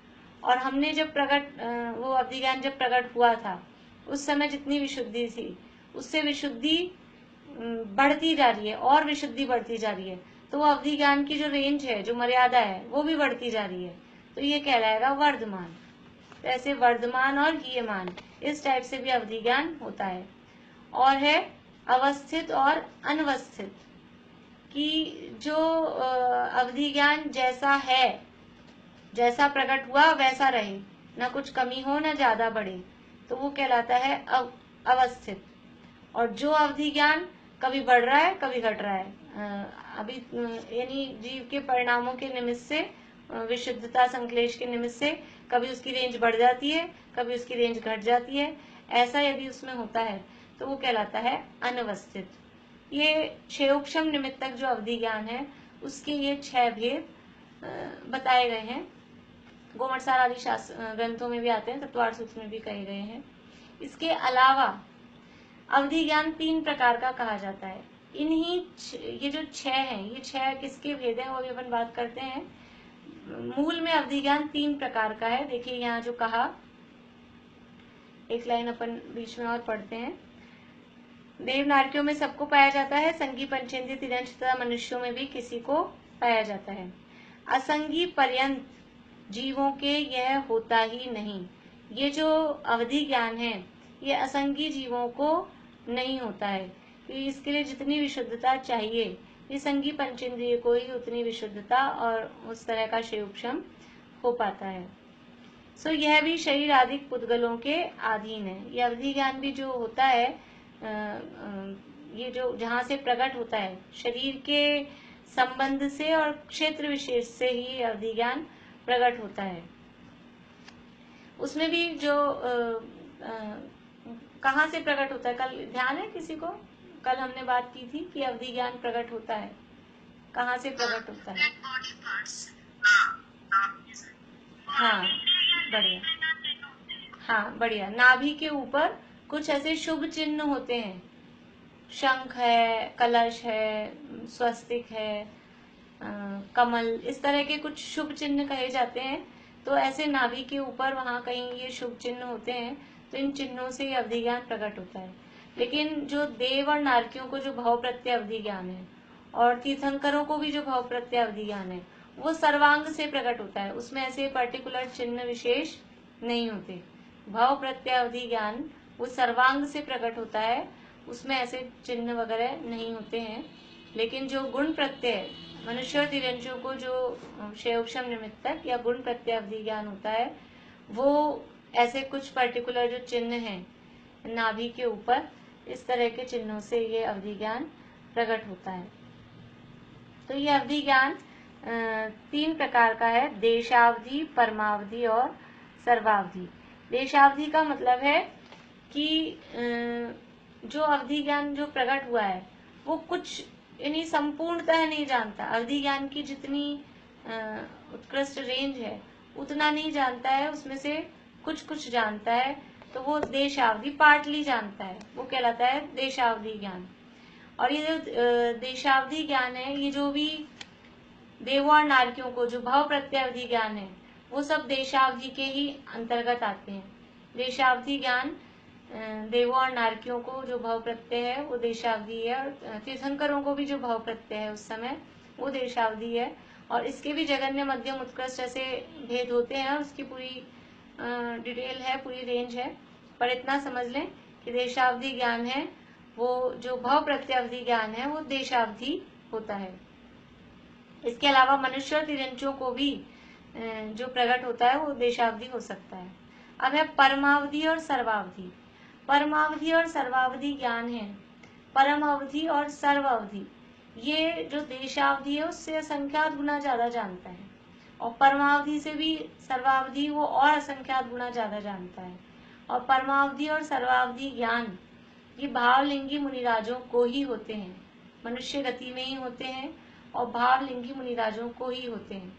और हमने जब वो अवधि ज्ञान जब प्रकट हुआ था उस समय जितनी विशुद्धि थी उससे विशुद्धि बढ़ती जा रही है और विशुद्धि बढ़ती जा रही है, तो वो अवधि ज्ञान की जो रेंज है, जो मर्यादा है, वो भी बढ़ती जा रही है, तो ये कहलाएगा वर्धमान। तो ऐसे वर्धमान और हीयमान इस टाइप से भी अवधि ज्ञान होता है। और है अवस्थित और अनवस्थित, कि जो अवधि ज्ञान जैसा है, जैसा प्रकट हुआ वैसा रहे, न कुछ कमी हो न ज्यादा बढ़े, तो वो कहलाता है अवस्थित। और जो अवधि ज्ञान कभी बढ़ रहा है कभी घट रहा है, अभी यानी जीव के परिणामों के निमित्त से, विशुद्धता संश्लेष के निमित्त से कभी उसकी रेंज बढ़ जाती है कभी उसकी रेंज घट जाती है, ऐसा यदि उसमें होता है तो वो कहलाता है अनवस्थित। ये 6 उपशम निमित्तक जो अवधि ज्ञान है उसके ये 6 भेद बताए गए हैं। गोमटसार आदि शास्त्र ग्रंथों में भी आते हैं, तत्वार्थ सूत्र में भी कहे गए हैं। इसके अलावा अवधि ज्ञान 3 प्रकार का कहा जाता है। इन्हीं ये जो 6 हैं, ये 6 किसके भेद हैं वो भी अपन बात करते हैं। मूल में अवधि ज्ञान 3 प्रकार का है। देखिए यहाँ जो कहा, एक लाइन अपन बीच में और पढ़ते हैं। देवनारकियों में सबको पाया जाता है, संगी पंचेंद्रिय तिरंश तथा मनुष्यों में भी किसी को पाया जाता है। असंगी पर्यंत जीवों के यह होता ही नहीं। ये जो अवधि ज्ञान है ये असंगी जीवों को नहीं होता है, क्योंकि इसके लिए जितनी विशुद्धता चाहिए ये संगी पंचेंद्रिय को ही उतनी विशुद्धता और उस तरह का शैवक्षम हो पाता है। सो यह भी शरीर आदि पुद्गलों के अधीन है। ये अवधि ज्ञान भी जो होता है, ये जो जहाँ से प्रकट होता है शरीर के संबंध से और क्षेत्र विशेष से ही अवधि ज्ञान प्रकट होता है। उसमें भी जो कहाँ से प्रकट होता है, कल ध्यान है किसी को? कल हमने बात की थी कि अवधि ज्ञान प्रकट होता है, कहाँ से प्रकट होता है? हाँ बढ़िया, हाँ बढ़िया। नाभि के ऊपर कुछ ऐसे शुभ चिन्ह होते हैं, शंख है, कलश है, स्वस्तिक है, कमल, इस तरह के कुछ शुभ चिन्ह कहे जाते हैं। तो ऐसे नाभि के ऊपर वहाँ कहीं ये शुभ चिन्ह होते हैं, तो इन चिन्हों से अवधि ज्ञान प्रकट होता है। लेकिन जो देव और नारकियों को जो भाव प्रत्यय अवधि ज्ञान है और तीर्थंकरों को भी जो भाव प्रत्यय अवधि ज्ञान है वो सर्वांग से प्रकट होता है, उसमें ऐसे पर्टिकुलर चिन्ह विशेष नहीं होते। भाव प्रत्यय अवधि ज्ञान वो सर्वांग से प्रकट होता है, उसमें ऐसे चिन्ह वगैरह नहीं होते हैं। लेकिन जो गुण प्रत्यय मनुष्य और तिर्यंचों को जो शैवक्षम निमित्तक या गुण प्रत्यय अवधि ज्ञान होता है, वो ऐसे कुछ पर्टिकुलर जो चिन्ह हैं नाभि के ऊपर, इस तरह के चिन्हों से ये अवधि ज्ञान प्रकट होता है। तो ये अवधि ज्ञान 3 प्रकार का है, देशावधि, परमावधि और सर्वावधि। देशावधि का मतलब है कि जो अवधि ज्ञान जो प्रकट हुआ है वो कुछ यानी संपूर्णतः नहीं जानता, अवधि ज्ञान की जितनी उत्कृष्ट रेंज है उतना नहीं जानता है, उसमें से कुछ कुछ जानता है, तो वो देशावधि पार्टली जानता है, वो कहलाता है देशावधि ज्ञान। और ये जो देशावधि ज्ञान है, ये जो भी देवों और नारकियों को जो भाव प्रत्यय अवधि ज्ञान है वो सब देशावधि के ही अंतर्गत आते हैं। देशावधि ज्ञान देवों और नारकियों को जो भाव प्रत्यय है वो देशावधि है, और तीर्थंकरों को भी जो भाव प्रत्यय है उस समय वो देशावधि है। और इसके भी जगन्य मध्यम उत्कृष्ट ऐसे भेद होते हैं, उसकी पूरी डिटेल है, पूरी रेंज है, पर इतना समझ लें कि देशावधि ज्ञान है वो जो भाव प्रत्यय अवधि ज्ञान है वो देशावधि होता है। इसके अलावा मनुष्य और तिर्यंचों को भी जो प्रकट होता है वो देशावधि हो सकता है। अब है परमावधि और सर्वावधि। परमावधि और सर्वावधि ज्ञान है। परम अवधि और सर्वावधि, ये जो देशावधि है उससे असंख्यात गुना ज्यादा जानता है, और परमावधि से भी सर्वावधि वो और असंख्यात गुना ज्यादा जानता है। और परमावधि और सर्वावधि ज्ञान ये भावलिंगी मुनिराजों को ही होते हैं, मनुष्य गति में ही होते हैं और भावलिंगी मुनिराजों को ही होते हैं।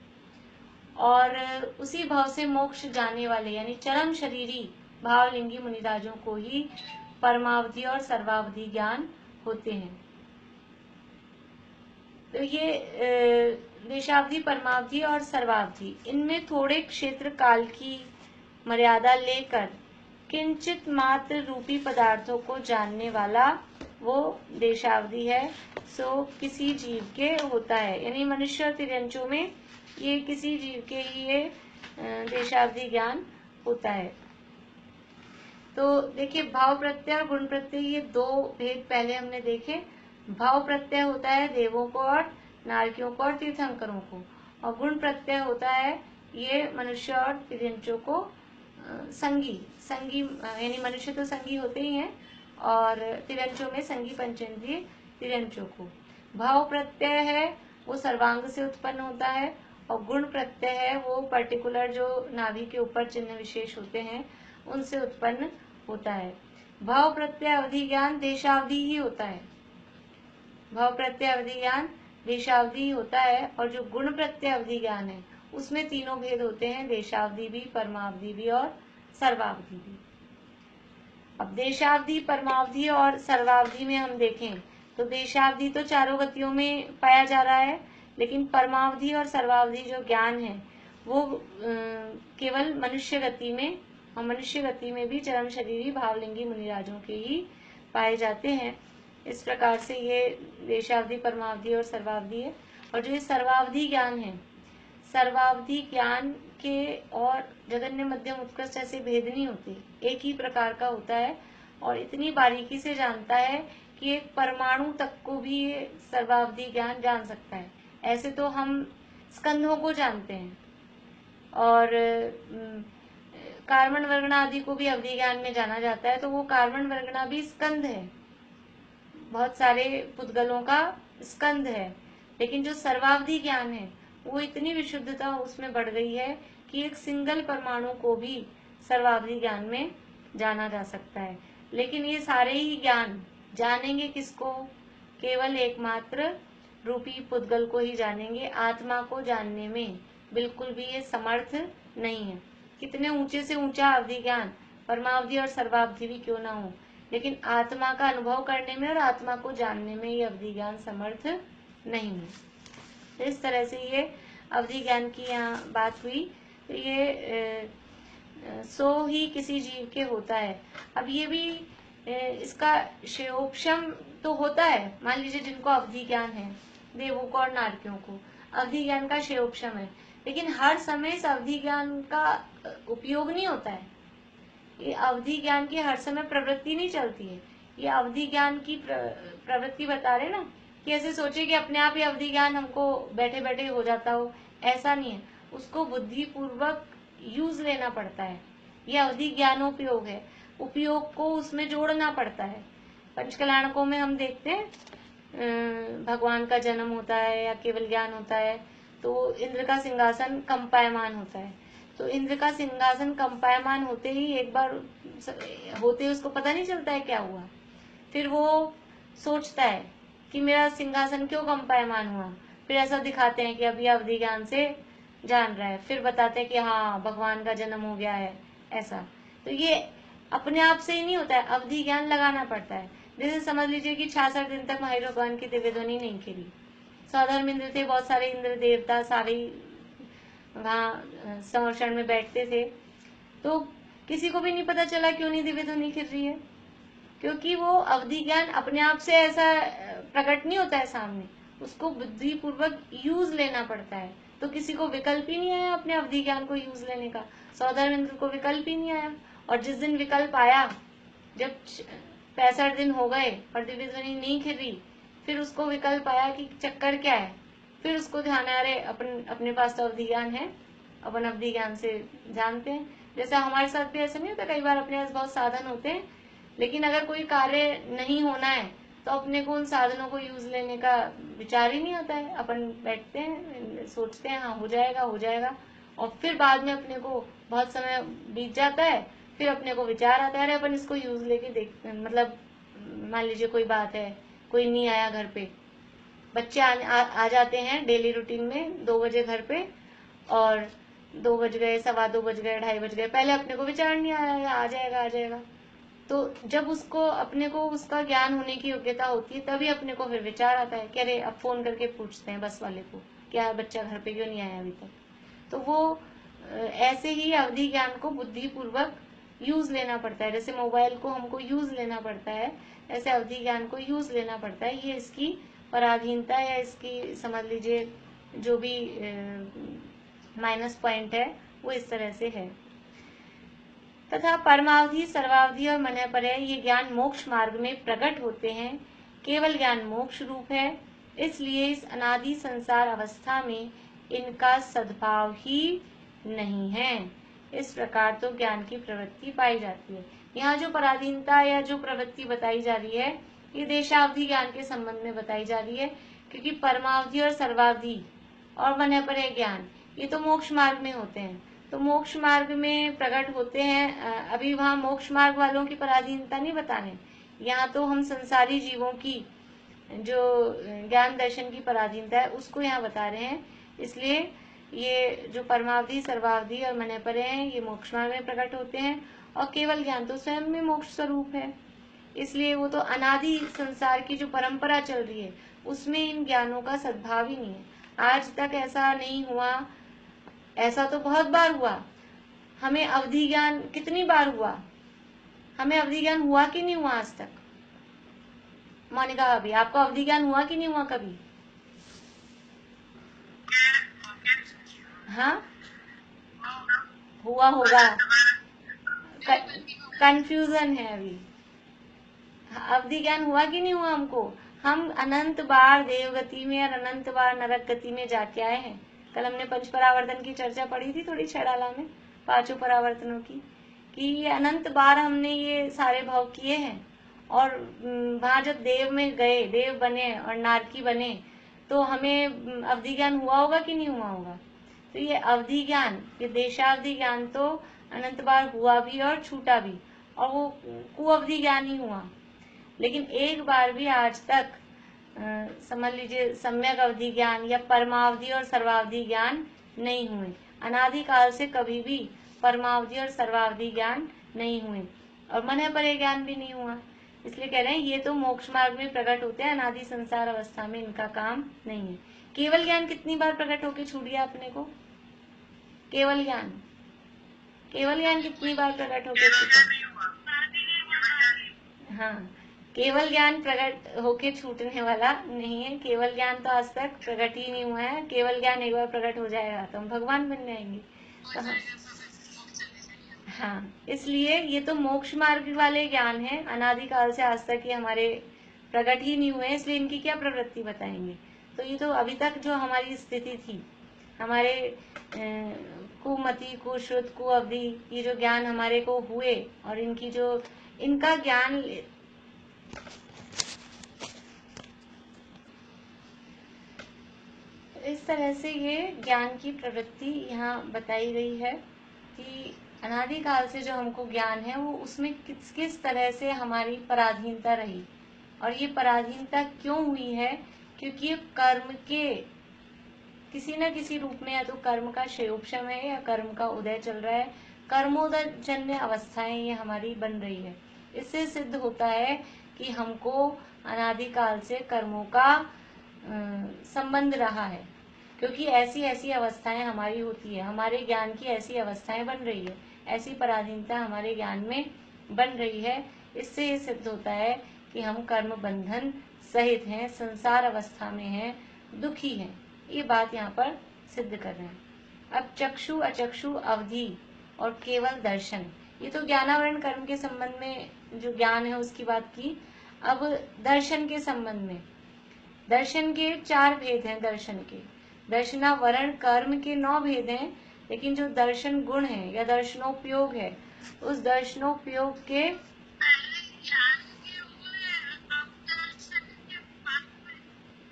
और उसी भाव से मोक्ष जाने वाले यानी चरम शरीरी भावलिंगी मुनिराजों को ही परमावधि और सर्वावधि ज्ञान होते हैं। तो ये देशावधि, परमावधि और सर्वावधि, इनमें थोड़े क्षेत्र काल की मर्यादा लेकर किंचित मात्र रूपी पदार्थों को जानने वाला वो देशावधि है। सो किसी जीव के होता है, यानी मनुष्य और तिर्यंचों में ये किसी जीव के ही ये देशावधि ज्ञान होता है। तो देखिए, भाव प्रत्यय और गुण प्रत्यय, ये दो भेद पहले हमने देखे। भाव प्रत्यय होता है देवों को और नारकियों को और तीर्थंकरों को, और गुण प्रत्यय होता है ये मनुष्य और तिर्यंचों को संगी यानी मनुष्य तो संगी होते ही हैं, और तिर्यंचों में संगी पंचेंद्रिय तिर्यंचों को। भाव प्रत्यय है वो सर्वांग से उत्पन्न होता है, और गुण प्रत्यय है वो पर्टिकुलर जो नाभि के ऊपर चिन्ह विशेष होते हैं उनसे उत्पन्न होता है। भाव प्रत्यय अवधि ज्ञान देशावधि ही होता है। भाव प्रत्यय अवधि ज्ञान देशावधि ही होता है, और जो गुण प्रत्यय अवधि ज्ञान है उसमें तीनों भेद होते हैं, देशावधि भी, परमावधि भी और सर्वावधि भी। अब देशावधि, परमावधि और सर्वावधि में हम देखें तो देशावधि तो चारों गतियों में पाया जा रहा है, लेकिन परमावधि और सर्वावधि जो ज्ञान है वो केवल मनुष्य गति में, और मनुष्य गति में भी चरम शरीरी भावलिंगी मुनिराजों के ही पाए जाते हैं। इस प्रकार से ये देशावधि, परमावधि और सर्वावधि है। और जो ये सर्वावधि ज्ञान है, सर्वावधि ज्ञान के और जगन्य मध्यम उत्कृष्ट ऐसे भेद नहीं होते, एक ही प्रकार का होता है, और इतनी बारीकी से जानता है कि एक परमाणु तक को भी ये सर्वावधि ज्ञान जान सकता है। ऐसे तो हम स्कंधों को जानते हैं, और कार्बन वर्गणा आदि को भी अवधि ज्ञान में जाना जाता है, तो वो कार्बन वर्गणा भी स्कंध है, बहुत सारे पुद्गलों का स्कंध है। लेकिन जो सर्वावधि ज्ञान है वो इतनी विशुद्धता उसमें बढ़ गई है कि एक सिंगल परमाणु को भी सर्वावधि ज्ञान में जाना जा सकता है। लेकिन ये सारे ही ज्ञान जानेंगे किसको? केवल एकमात्र रूपी पुद्गल को ही जानेंगे। आत्मा को जानने में बिल्कुल भी ये समर्थ नहीं है। कितने ऊंचे से ऊंचा अवधि ज्ञान, परमावधि और सर्वावधि भी क्यों ना हो, लेकिन आत्मा का अनुभव करने में और आत्मा को जानने में ये अवधि ज्ञान समर्थ नहीं है। इस तरह से ये अवधि ज्ञान की यहाँ बात हुई। तो ये सो ही किसी जीव के होता है। अब ये भी इसका श्रेयोपशम तो होता है। मान लीजिए जिनको अवधि ज्ञान है, देवों को और नारकियों को अवधि ज्ञान का श्रेयोपशम है, लेकिन हर समय इस अवधि ज्ञान का उपयोग नहीं होता है। ये अवधि ज्ञान की हर समय प्रवृत्ति नहीं चलती है। ये अवधि ज्ञान की प्रवृत्ति बता रहे ना, कि ऐसे सोचे कि अपने आप ही अवधि ज्ञान हमको बैठे बैठे हो जाता हो, ऐसा नहीं है। उसको बुद्धि पूर्वक यूज लेना पड़ता है। ये अवधि ज्ञानोपयोग है, उपयोग को उसमें जोड़ना पड़ता है। पंचकल्याणकों में हम देखते हैं भगवान का जन्म होता है या केवल ज्ञान होता है, तो इंद्र का सिंहासन कंपायमान होता है। तो इंद्र का सिंहासन कंपायमान होते ही एक बार होते ही उसको पता नहीं चलता है क्या हुआ। फिर वो सोचता है कि मेरा सिंहासन क्यों कंपायमान हुआ। फिर ऐसा दिखाते हैं कि अभी अवधि ज्ञान से जान रहा है, फिर बताते हैं कि हाँ भगवान का जन्म हो गया है, ऐसा। तो ये अपने आप से ही नहीं होता है, अवधि ज्ञान लगाना पड़ता है। जैसे समझ लीजिए कि 66 दिन तक महावीर भगवान की दिव्य ध्वनि नहीं खिली। सौधर्म इंद्र थे, बहुत सारे इंद्र देवता सारे वहाँ संरक्षण में बैठते थे, तो किसी को भी नहीं पता चला क्यों नहीं दिव्य ध्वनि खिल रही है, क्योंकि वो अवधि ज्ञान अपने आप से ऐसा प्रकट नहीं होता है सामने, उसको बुद्धि पूर्वक यूज लेना पड़ता है। तो किसी को विकल्प ही नहीं आया अपने अवधि ज्ञान को यूज लेने का। सौधर्म इंद्र को विकल्प ही नहीं आया, और जिस दिन विकल्प आया, जब 65 दिन हो गए और दिव्य ध्वनि नहीं खिल रही, फिर उसको विकल्प आया कि चक्कर क्या है। फिर उसको ध्यान आ रहे अपने पास तो अवधि ज्ञान है, अपन अवधि ज्ञान से जानते हैं। जैसा हमारे साथ भी ऐसा नहीं होता, कई बार अपने पास बहुत साधन होते हैं, लेकिन अगर कोई कार्य नहीं होना है तो अपने को उन साधनों को यूज लेने का विचार ही नहीं आता है। अपन बैठते हैं, सोचते हैं हाँ हो जाएगा हो जाएगा, और फिर बाद में अपने को बहुत समय बीत जाता है, फिर अपने को विचार आता है अरे अपन इसको यूज लेके देख, मतलब मान लीजिए कोई बात है, कोई नहीं आया घर पे, बच्चे आ जाते हैं डेली रूटीन में 2 बजे घर पे, और 2 बज गए, 2:15 बज गए, 2:30 बज गए, पहले अपने को विचार नहीं आया आ जाएगा आ जाएगा। तो जब उसको अपने को उसका ज्ञान होने की योग्यता होती है, तभी अपने को फिर विचार आता है कि अरे अब फोन करके पूछते हैं बस वाले को, क्या बच्चा घर पे क्यों नहीं आया अभी तक। तो वो ऐसे ही अवधि ज्ञान को बुद्धिपूर्वक यूज लेना पड़ता है। जैसे मोबाइल को हमको यूज लेना पड़ता है, ऐसे अवधि ज्ञान को यूज लेना पड़ता है। ये इसकी पराधीनता या इसकी समझ लीजिए जो भी माइनस पॉइंट है वो इस तरह से है। तथा परमावधि, सर्वावधि और मनःपर्यय ये ज्ञान मोक्ष मार्ग में प्रकट होते हैं। केवल ज्ञान मोक्ष रूप है, इसलिए इस अनादि संसार अवस्था में इनका सद्भाव ही नहीं है। इस प्रकार तो ज्ञान की प्रवृत्ति पाई जाती है। यहाँ जो पराधीनता या जो प्रवृत्ति बताई जा रही है ये देशावधि ज्ञान के संबंध में बताई जा रही है, क्योंकि परमावधि और सर्वावधि और मनःपर्यय ज्ञान ये तो मोक्ष मार्ग में होते हैं, तो मोक्ष मार्ग में प्रकट होते हैं। अभी वहाँ मोक्ष मार्ग वालों की पराधीनता नहीं बता रहे, यहाँ तो हम संसारी जीवों की जो ज्ञान दर्शन की पराधीनता है उसको यहाँ बता रहे हैं। इसलिए ये जो परमावधि, सर्वावधि और मनःपर्यय हैं ये मोक्ष मार्ग में प्रकट होते हैं, और केवल ज्ञान तो स्वयं में मोक्ष स्वरूप है। इसलिए वो तो अनादि संसार की जो परंपरा चल रही है उसमें इन ज्ञानों का सद्भाव ही नहीं है। आज तक ऐसा नहीं हुआ, ऐसा तो बहुत बार हुआ। हमें अवधि ज्ञान कितनी बार हुआ, हमें अवधि ज्ञान हुआ कि नहीं हुआ आज तक? मोनिका अभी आपको अवधि ज्ञान हुआ कि नहीं हुआ कभी? हाँ हुआ होगा, कंफ्यूजन है अभी। अवधि ज्ञान हुआ कि नहीं हुआ हमको? हम अनंत बार देवगति में और अनंत बार नरक गति में जाके आए हैं। कल हमने पंच परावर्तन की चर्चा पढ़ी थी थोड़ी छड़ाला में, पांचों परावर्तनों की, कि ये अनंत बार हमने ये सारे भाव किए हैं। और वहां जब देव में गए, देव बने और नारकी बने, तो हमें अवधि ज्ञान हुआ होगा कि नहीं हुआ होगा? तो ये अवधि ज्ञान, ये देशावधि ज्ञान तो अनंत बार हुआ भी और छूटा भी, और वो कुअवधि ज्ञान ही हुआ। लेकिन एक बार भी आज तक समझ लीजिए सम्यक अवधि ज्ञान या परमावधि और सर्वावधि ज्ञान नहीं हुए। अनादि काल से कभी भी परमावधि और सर्वावधि ज्ञान नहीं हुए, और मनःपर्यय ज्ञान भी नहीं हुआ। इसलिए कह रहे हैं ये तो मोक्ष मार्ग में प्रकट होते हैं, अनादि संसार अवस्था में इनका काम नहीं है। केवल ज्ञान कितनी बार प्रकट होके छूट गया अपने को? केवल ज्ञान, केवल ज्ञान कितनी बार प्रकट होके छूटा? हाँ, केवल ज्ञान प्रकट होके छूटने वाला नहीं है। केवल ज्ञान तो आज तक प्रकट ही नहीं हुआ है। केवल ज्ञान एक बार प्रकट हो जाएगा तो हम भगवान बन जाएंगे। तो हाँ, इसलिए ये तो मोक्ष मार्ग वाले ज्ञान है, अनादिकाल से आज तक ये हमारे प्रकट ही नहीं हुए, इसलिए इनकी क्या प्रवृत्ति बताएंगे? तो ये तो अभी तक जो हमारी स्थिति थी, हमारे कुमति, कुश्रुत, कुअवधि, ये जो ज्ञान हमारे को हुए और इनकी जो इनका ज्ञान इस तरह से ये ज्ञान की प्रवृत्ति यहाँ बताई गई है कि अनादिकाल से जो हमको ज्ञान है वो उसमें किस किस तरह से हमारी पराधीनता रही, और ये पराधीनता क्यों हुई है? क्योंकि कर्म के किसी न किसी रूप में या तो कर्म का क्षयोपशम है या कर्म का उदय चल रहा है, कर्मोदय जन्य अवस्थाएं ये हमारी बन रही है। इससे सिद्ध होता है कि हमको अनादिकाल से कर्मों का संबंध रहा है, क्योंकि ऐसी ऐसी अवस्थाएं हमारी होती है, हमारे ज्ञान की ऐसी अवस्थाएं बन रही है, ऐसी पराधीनता हमारे ज्ञान में बन रही है। इससे ये सिद्ध होता है कि हम कर्म बंधन सहित हैं, संसार अवस्था में हैं, दुखी हैं। ये बात यहाँ पर सिद्ध कर रहे हैं। अब चक्षु, अचक्षु, अवधि और केवल दर्शन, ये तो ज्ञानावरण कर्म के संबंध में जो ज्ञान है उसकी बात की। अब दर्शन के संबंध में, दर्शन के 4 भेद हैं। दर्शन के दर्शनावरण कर्म के 9 भेद हैं, लेकिन जो दर्शन गुण है या दर्शनोपयोग है, उस दर्शनोपयोग के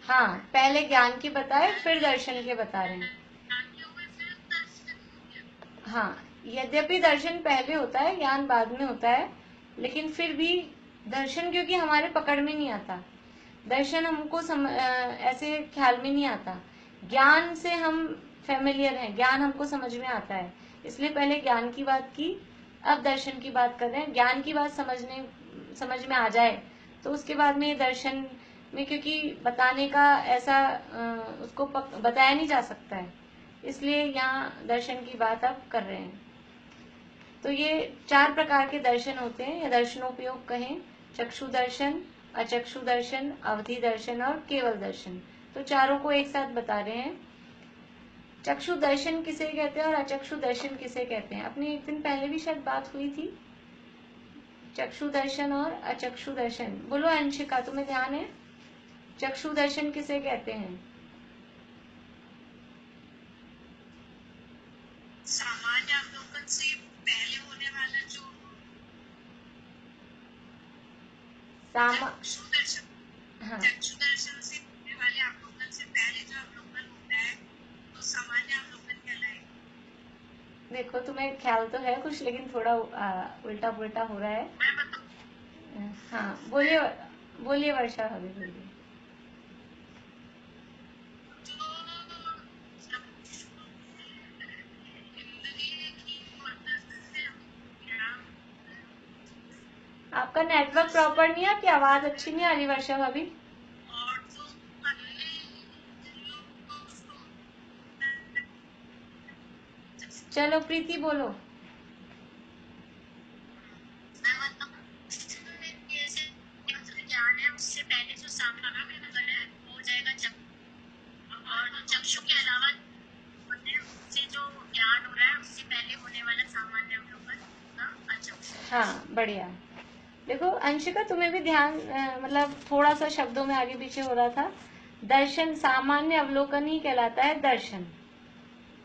हाँ, पहले ज्ञान के बताए फिर दर्शन के बता रहे हैं। हाँ, यद्यपि दर्शन पहले होता है, ज्ञान बाद में होता है, लेकिन फिर भी दर्शन क्योंकि हमारे पकड़ में नहीं आता, दर्शन हमको ऐसे ख्याल में नहीं आता। ज्ञान से हम फेमिलियर हैं, ज्ञान हमको समझ में आता है, इसलिए पहले ज्ञान की बात की, अब दर्शन की बात कर रहे हैं। ज्ञान की बात समझ में आ जाए तो उसके बाद में ये दर्शन में, क्योंकि बताने का ऐसा उसको बताया नहीं जा सकता है, इसलिए यहाँ दर्शन की बात आप कर रहे हैं। तो ये 4 प्रकार के दर्शन होते हैं, या दर्शनोपयोग कहें, चक्षु दर्शन, अचक्षु दर्शन, अवधि दर्शन और केवल दर्शन। तो चारों को एक साथ बता रहे हैं। चक्षु दर्शन किसे कहते हैं और अचक्षु दर्शन किसे कहते हैं, अपनी एक दिन पहले भी शायद बात हुई थी। चक्षु दर्शन और अचक्षु दर्शन, बोलो अंशिका, तुम्हें ध्यान है? चक्षु दर्शन किसे कहते हैं? सामान्य अवलोकन से पहले होने वाला जो चक्षु दर्शन, हाँ, चक्षु दर्शन से होने वाले अवलोकन से पहले जो अवलोकन होता है तो सामान्य अवलोकन कहलाएगा। देखो तुम्हें ख्याल तो है कुछ, लेकिन थोड़ा उल्टा पुल्टा हो रहा है। मैं बताऊं? हाँ, बोलिए बोलिए वर्षा, भाभी बोलिए। आपका नेटवर्क प्रॉपर नहीं है, आपकी आवाज अच्छी नहीं आ रही वर्षा भाभी। चलो प्रीति बोलो। ज्ञान है उससे पहले जो सामना हो जाएगा, और चक्षु के अलावा उससे जो ज्ञान हो रहा है उससे पहले होने वाला सामान्य अवलोकन अचक्षु। हाँ, बढ़िया। देखो अंशिका, तुम्हें भी ध्यान मतलब थोड़ा सा शब्दों में आगे पीछे हो रहा था। दर्शन सामान्य अवलोकन ही कहलाता है दर्शन।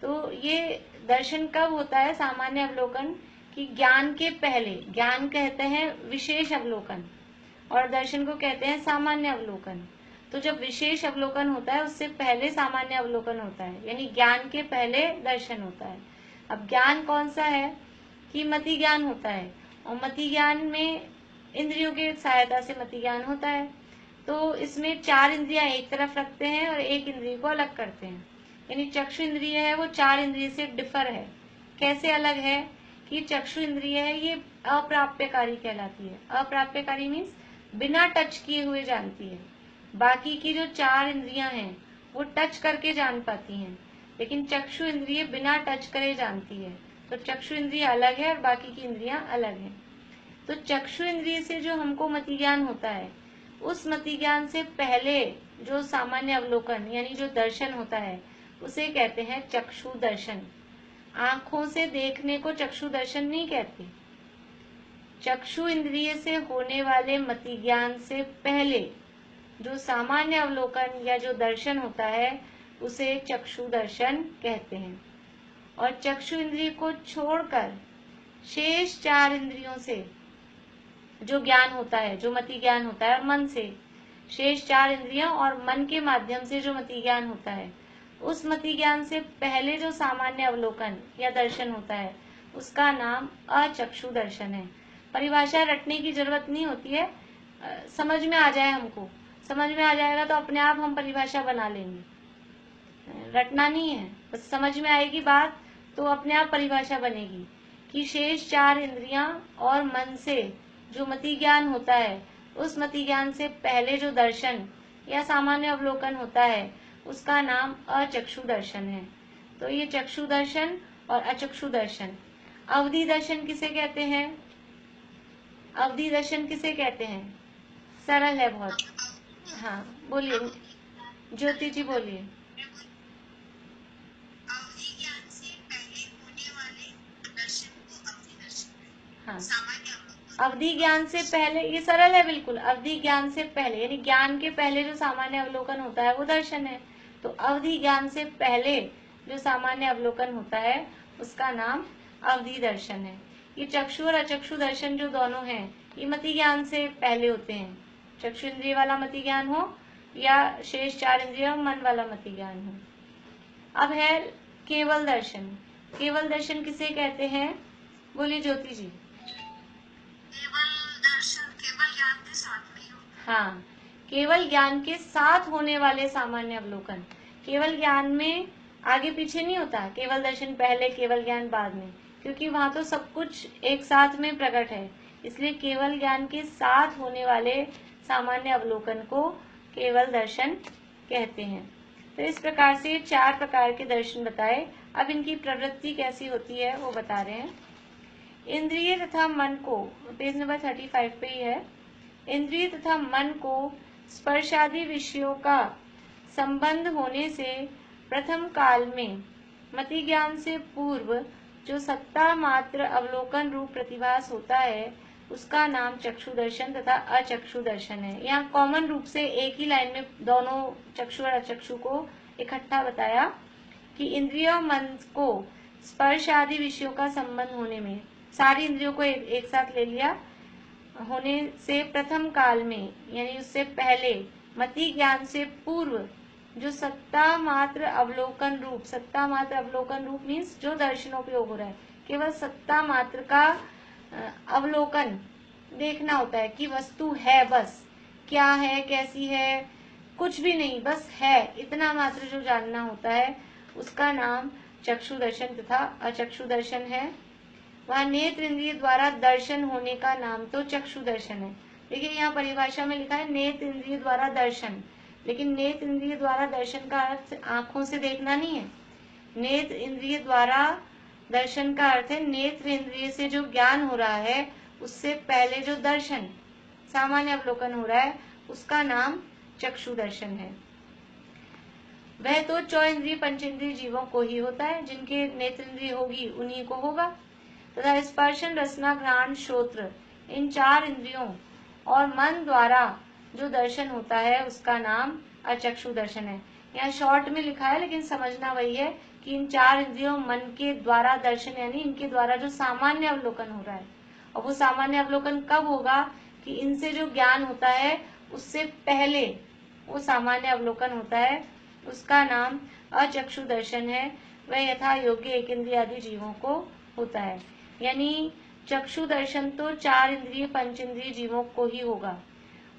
तो ये दर्शन कब होता है सामान्य अवलोकन? कि ज्ञान के पहले। ज्ञान कहते हैं विशेष अवलोकन, और दर्शन को कहते हैं सामान्य अवलोकन। तो जब विशेष अवलोकन होता है उससे पहले सामान्य अवलोकन होता है, यानी ज्ञान के पहले दर्शन होता है। अब ज्ञान कौन सा है? कि मति ज्ञान होता है, और मति ज्ञान में इंद्रियों की सहायता से मति ज्ञान होता है। तो इसमें 4 इंद्रियां एक तरफ रखते हैं और एक इंद्रिय को अलग करते हैं, यानी चक्षु इंद्रिय है वो 4 इंद्रिय से डिफर है। कैसे अलग है? कि चक्षु इंद्रिय है ये अप्राप्यकारी कहलाती है। अप्राप्यकारी मीन्स बिना टच किए हुए जानती है। बाकी की जो 4 इंद्रियां हैं वो टच करके जान पाती हैं, लेकिन चक्षु इंद्रिय बिना टच करे जानती है। तो चक्षु इंद्रिय अलग है और बाकी की इंद्रियां अलग हैं। तो चक्षु इंद्रिय से जो हमको मति ज्ञान होता है, उस मति ज्ञान से पहले जो सामान्य अवलोकन यानी जो दर्शन होता है उसे कहते हैं चक्षु दर्शन। आंखों से देखने को चक्षु दर्शन नहीं कहते। चक्षु इंद्रिय से होने वाले मति ज्ञान से पहले जो सामान्य अवलोकन या जो दर्शन होता है उसे चक्षु दर्शन कहते हैं। और चक्षु इंद्रिय को छोड़कर शेष 4 इंद्रियों से जो ज्ञान होता है, जो मति ज्ञान होता है, और मन से शेष 4 इंद्रियां और मन के माध्यम से जो मति ज्ञान होता है, उस मति ज्ञान से पहले जो सामान्य अवलोकन या दर्शन होता है उसका नाम अचक्षु दर्शन है। परिभाषा रटने की जरूरत नहीं होती है, समझ में आ जाए, हमको समझ में आ जाएगा तो अपने आप हम परिभाषा बना लेंगे। रटना नहीं है, बस समझ में आएगी बात तो अपने आप परिभाषा बनेगी कि शेष 4 इंद्रियां और मन से जो मति ज्ञान होता है, उस मति ज्ञान से पहले जो दर्शन या सामान्य अवलोकन होता है उसका नाम अचक्षु दर्शन है। तो ये चक्षु दर्शन और अचक्षु दर्शन। अवधि दर्शन किसे कहते हैं? अवधि दर्शन किसे कहते हैं? सरल है बहुत। हाँ बोलिए ज्योति जी, बोलिए। अवधि ज्ञान से पहले होने वाले दर्शन को अवधि दर्शन। हाँ, सामान्य अवधि ज्ञान से पहले, ये सरल है बिल्कुल। अवधि ज्ञान से पहले यानी ज्ञान के पहले जो सामान्य अवलोकन होता है वो दर्शन है। तो अवधि ज्ञान से पहले जो सामान्य अवलोकन होता है उसका नाम अवधि दर्शन है। ये चक्षु और अचक्षु दर्शन जो दोनों हैं ये मति ज्ञान से पहले होते हैं। चक्षु इंद्रिय वाला मति ज्ञान हो या शेष 4 इंद्रिय और मन वाला मति ज्ञान हो। अब है केवल दर्शन। केवल दर्शन किसे कहते हैं? बोलिए ज्योति जी। केवल दर्शन केवल ज्ञान के साथ नहीं होता। हाँ, केवल ज्ञान के साथ होने वाले सामान्य अवलोकन। केवल ज्ञान में आगे पीछे नहीं होता, केवल दर्शन पहले केवल ज्ञान बाद में, क्योंकि वहां तो सब कुछ एक साथ में प्रकट है। इसलिए केवल ज्ञान के साथ होने वाले सामान्य अवलोकन को केवल दर्शन कहते हैं। तो इस प्रकार से 4 प्रकार के दर्शन बताए। अब इनकी प्रवृत्ति कैसी होती है वो बता रहे हैं। इंद्रिय तथा मन को, पेज नंबर 35 पे ही है, इंद्रिय तथा मन को स्पर्शादि विषयों का संबंध होने से प्रथम काल में मति ज्ञान से पूर्व जो सत्ता मात्र अवलोकन रूप प्रतिभास होता है उसका नाम चक्षु दर्शन तथा अचक्षु दर्शन है। यहाँ कॉमन रूप से एक ही लाइन में दोनों चक्षु और अचक्षु को इकट्ठा बताया कि इंद्रियों मन को स्पर्श आदि विषयों का संबंध होने में, सारी इंद्रियों को एक साथ ले लिया, होने से प्रथम काल में यानी उससे पहले मति ज्ञान से पूर्व जो सत्ता मात्र अवलोकन रूप, सत्ता मात्र अवलोकन रूप मीन्स जो दर्शनोपयोग हो रहा है, केवल सत्ता मात्र का अवलोकन देखना होता है कि वस्तु है, बस क्या है कैसी है कुछ भी नहीं, बस है, इतना मात्र जो जानना होता है उसका नाम चक्षु दर्शन तथा अचक्षु दर्शन है। वह नेत्र इंद्रिय द्वारा दर्शन होने का नाम तो चक्षु दर्शन है। देखिए यहाँ परिभाषा में लिखा है नेत्र इंद्रिय द्वारा दर्शन, लेकिन नेत्र इंद्रिय द्वारा दर्शन का अर्थ आंखों से देखना नहीं है। नेत्र इंद्रिय द्वारा दर्शन का अर्थ है नेत्र इंद्रिय से जो ज्ञान हो रहा है उससे पहले जो दर्शन सामान्य अवलोकन हो रहा है उसका नाम चक्षु दर्शन है। वह तो 4 इंद्रिय पंचेंद्रिय जीवों को ही होता है, जिनके नेत्र इंद्रिय होगी उन्हीं को होगा। तथा स्पर्शन रसना घ्राण श्रोत्र इन 4 इंद्रियों और मन द्वारा जो दर्शन होता है उसका नाम अचक्षु दर्शन है। यहाँ शॉर्ट में लिखा है लेकिन समझना वही है कि इन 4 इंद्रियों मन के द्वारा दर्शन यानी इनके द्वारा जो सामान्य अवलोकन हो रहा है, और वो सामान्य अवलोकन कब होगा कि इनसे जो ज्ञान होता है उससे पहले वो सामान्य अवलोकन होता है, उसका नाम अचक्षु दर्शन है। वह यथा योग्य एक इंद्रिय आदि जीवों को होता है। यानी चक्षु दर्शन तो 4 इंद्रिय पंचेंद्रिय जीवों को ही होगा,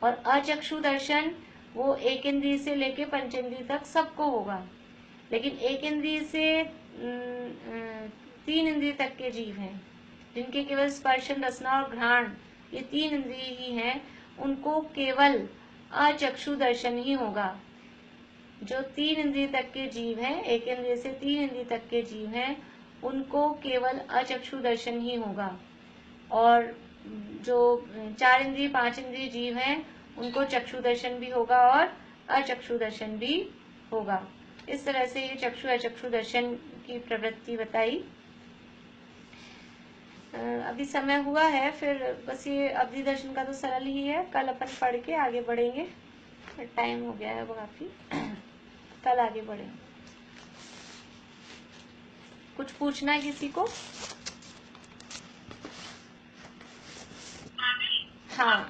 और अचक्षु दर्शन वो एक इंद्रिय से लेके पंचेंद्रिय तक सबको होगा। लेकिन एक इंद्रिय से 3 इंद्रिय तक के जीव हैं जिनके केवल स्पर्शन रसना और घ्राण ये 3 इंद्रिय ही हैं, उनको केवल अचक्षु दर्शन ही होगा। जो 3 इंद्रिय तक के जीव हैं, एक इंद्रिय से 3 इंद्रिय तक के जीव हैं, उनको केवल अचक्षु दर्शन ही होगा। और जो 4 इंद्रिय 5 इंद्रिय जीव हैं उनको चक्षु दर्शन भी होगा और अचक्षु दर्शन भी होगा। इस तरह से ये चक्षु अचक्षु दर्शन की प्रवृत्ति बताई। अभी समय हुआ है, फिर बस ये अवधि दर्शन का तो सरल ही है, कल अपन पढ़ के आगे बढ़ेंगे। टाइम हो गया है वो काफी, कल आगे बढ़ेंगे। कुछ पूछना है किसी को? हाँ,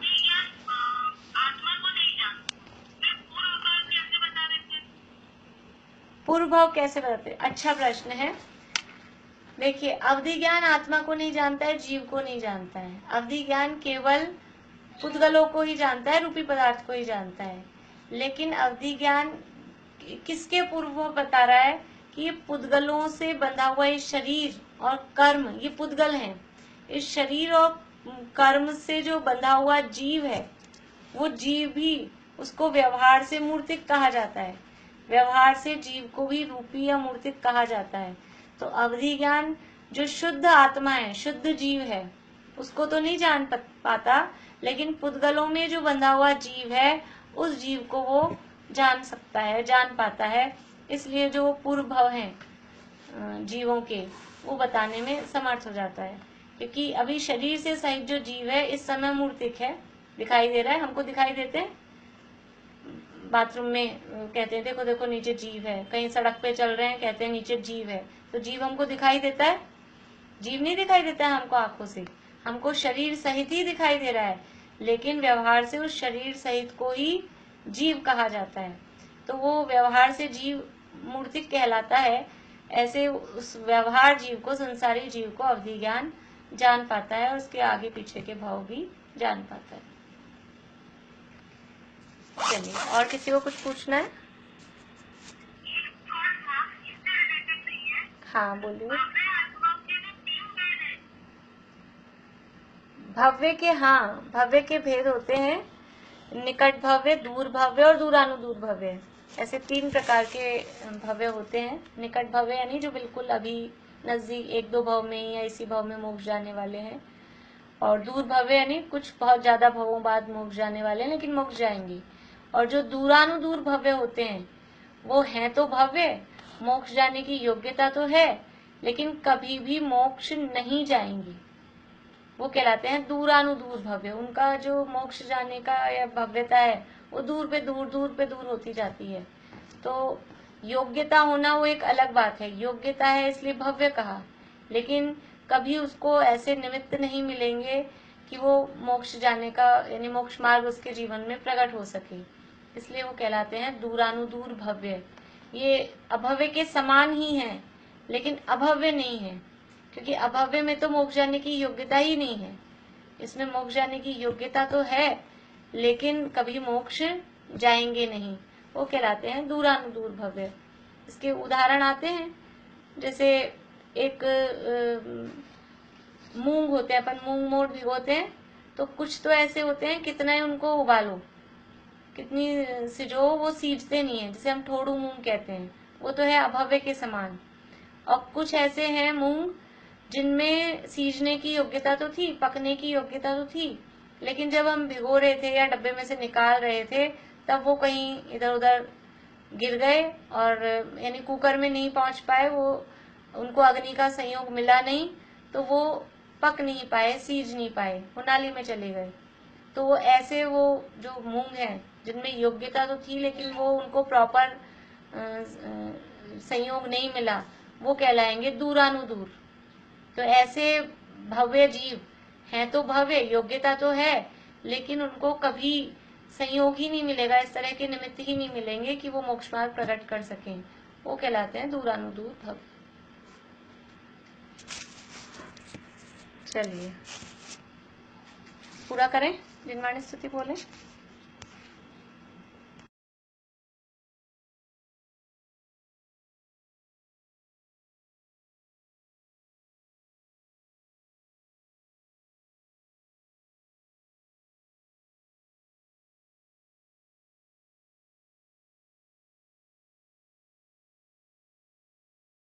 पूर्व भाव कैसे बताते? अच्छा प्रश्न है। देखिए, अवधि ज्ञान आत्मा को नहीं जानता है, जीव को नहीं जानता है। अवधि ज्ञान केवल पुद्गलों को ही जानता है, रूपी पदार्थ को ही जानता है। लेकिन अवधि ज्ञान किसके पूर्व बता रहा है कि ये पुद्गलों से बंधा हुआ ये शरीर और कर्म, ये पुद्गल हैं। इस शरीर और कर्म से जो बंधा हुआ जीव है वो जीव भी, उसको व्यवहार से मूर्तिक कहा जाता है। व्यवहार से जीव को भी रूपी या मूर्तिक कहा जाता है। तो अवधि ज्ञान जो शुद्ध आत्मा है, शुद्ध जीव है, उसको तो नहीं जान पाता, लेकिन पुद्गलों में जो बंधा हुआ जीव है उस जीव को वो जान सकता है, जान पाता है। इसलिए जो पूर्व भव हैं जीवों के, वो बताने में समर्थ हो जाता है। क्योंकि अभी शरीर से सहित जो जीव है इस समय मूर्तिक है, दिखाई दे रहा है, हमको दिखाई देते हैं। बाथरूम में कहते हैं देखो देखो नीचे जीव है, कहीं सड़क पे चल रहे हैं कहते हैं नीचे जीव है। तो जीव हमको दिखाई देता है? जीव नहीं दिखाई देता है हमको आंखों से, हमको शरीर सहित ही दिखाई दे रहा है, लेकिन व्यवहार से उस शरीर सहित को ही जीव कहा जाता है। तो वो व्यवहार से जीव मूर्तिक कहलाता है। ऐसे उस व्यवहार जीव को, संसारी जीव को अवधि ज्ञान जान पाता है और उसके आगे पीछे के भाव भी जान पाता है। चलिए, और किसी को कुछ पूछना है? हाँ बोलिए। भव्य के, हाँ, भव्य के भेद होते हैं। निकट भव्य, दूर भव्य और दूरानुदूर भव्य, ऐसे 3 प्रकार के भव्य होते हैं। निकट भव्य यानी जो बिल्कुल अभी नजदीक 1-2 भव में या इसी भव में मोक्ष जाने वाले हैं, और दूर भव्य यानी कुछ बहुत ज्यादा भवों बाद मोक्ष जाने वाले हैं लेकिन मोक्ष जाएंगे। और जो दूरानुदूर भव्य होते हैं वो हैं तो भव्य, मोक्ष जाने की योग्यता तो है, लेकिन कभी भी मोक्ष नहीं जाएंगे, वो कहलाते हैं दूरानुदूर भव्य। उनका जो मोक्ष जाने का या भव्यता है वो दूर पे दूर होती जाती है। तो योग्यता होना वो एक अलग बात है, योग्यता है इसलिए भव्य कहा, लेकिन कभी उसको ऐसे निमित्त नहीं मिलेंगे कि वो मोक्ष जाने का यानी मोक्ष मार्ग उसके जीवन में प्रकट हो सके, इसलिए वो कहलाते हैं दूरानुदूर भव्य। ये अभव्य के समान ही हैं लेकिन अभव्य नहीं है, क्योंकि अभव्य में तो मोक्ष जाने की योग्यता ही नहीं है। इसमें मोक्ष जाने की योग्यता तो है लेकिन कभी मोक्ष जाएंगे नहीं, वो कहलाते हैं दूरानुदूर भव्य। इसके उदाहरण आते हैं, जैसे एक मूंग होते हैं, अपन मूंग मोड़ भिगोते हैं तो कुछ तो ऐसे होते हैं कितना ही उनको उबालो कितनी सिजो वो सीजते नहीं है, जिसे हम ठोड़ू मूंग कहते हैं, वो तो है अभव्य के समान। और कुछ ऐसे हैं मूंग जिनमें सीजने की योग्यता तो थी, पकने की योग्यता तो थी, लेकिन जब हम भिगो रहे थे या डब्बे में से निकाल रहे थे तब वो कहीं इधर उधर गिर गए और यानी कुकर में नहीं पहुंच पाए, वो उनको अग्नि का संयोग मिला नहीं तो वो पक नहीं पाए, सीज नहीं पाए, वो नाली में चले गए। तो वो ऐसे वो जो मूंग है जिनमें योग्यता तो थी लेकिन वो उनको प्रॉपर संयोग नहीं मिला, वो कहलाएंगे दूरानुदूर। तो ऐसे भव्य जीव हैं तो भव्य, योग्यता तो है, लेकिन उनको कभी संयोग ही नहीं मिलेगा, इस तरह के निमित्त ही नहीं मिलेंगे कि वो मोक्ष मार्ग प्रकट कर सकें, वो कहलाते हैं दूरानुदूर भव्य। चलिए पूरा करें, जिनवाणी स्तुति बोले।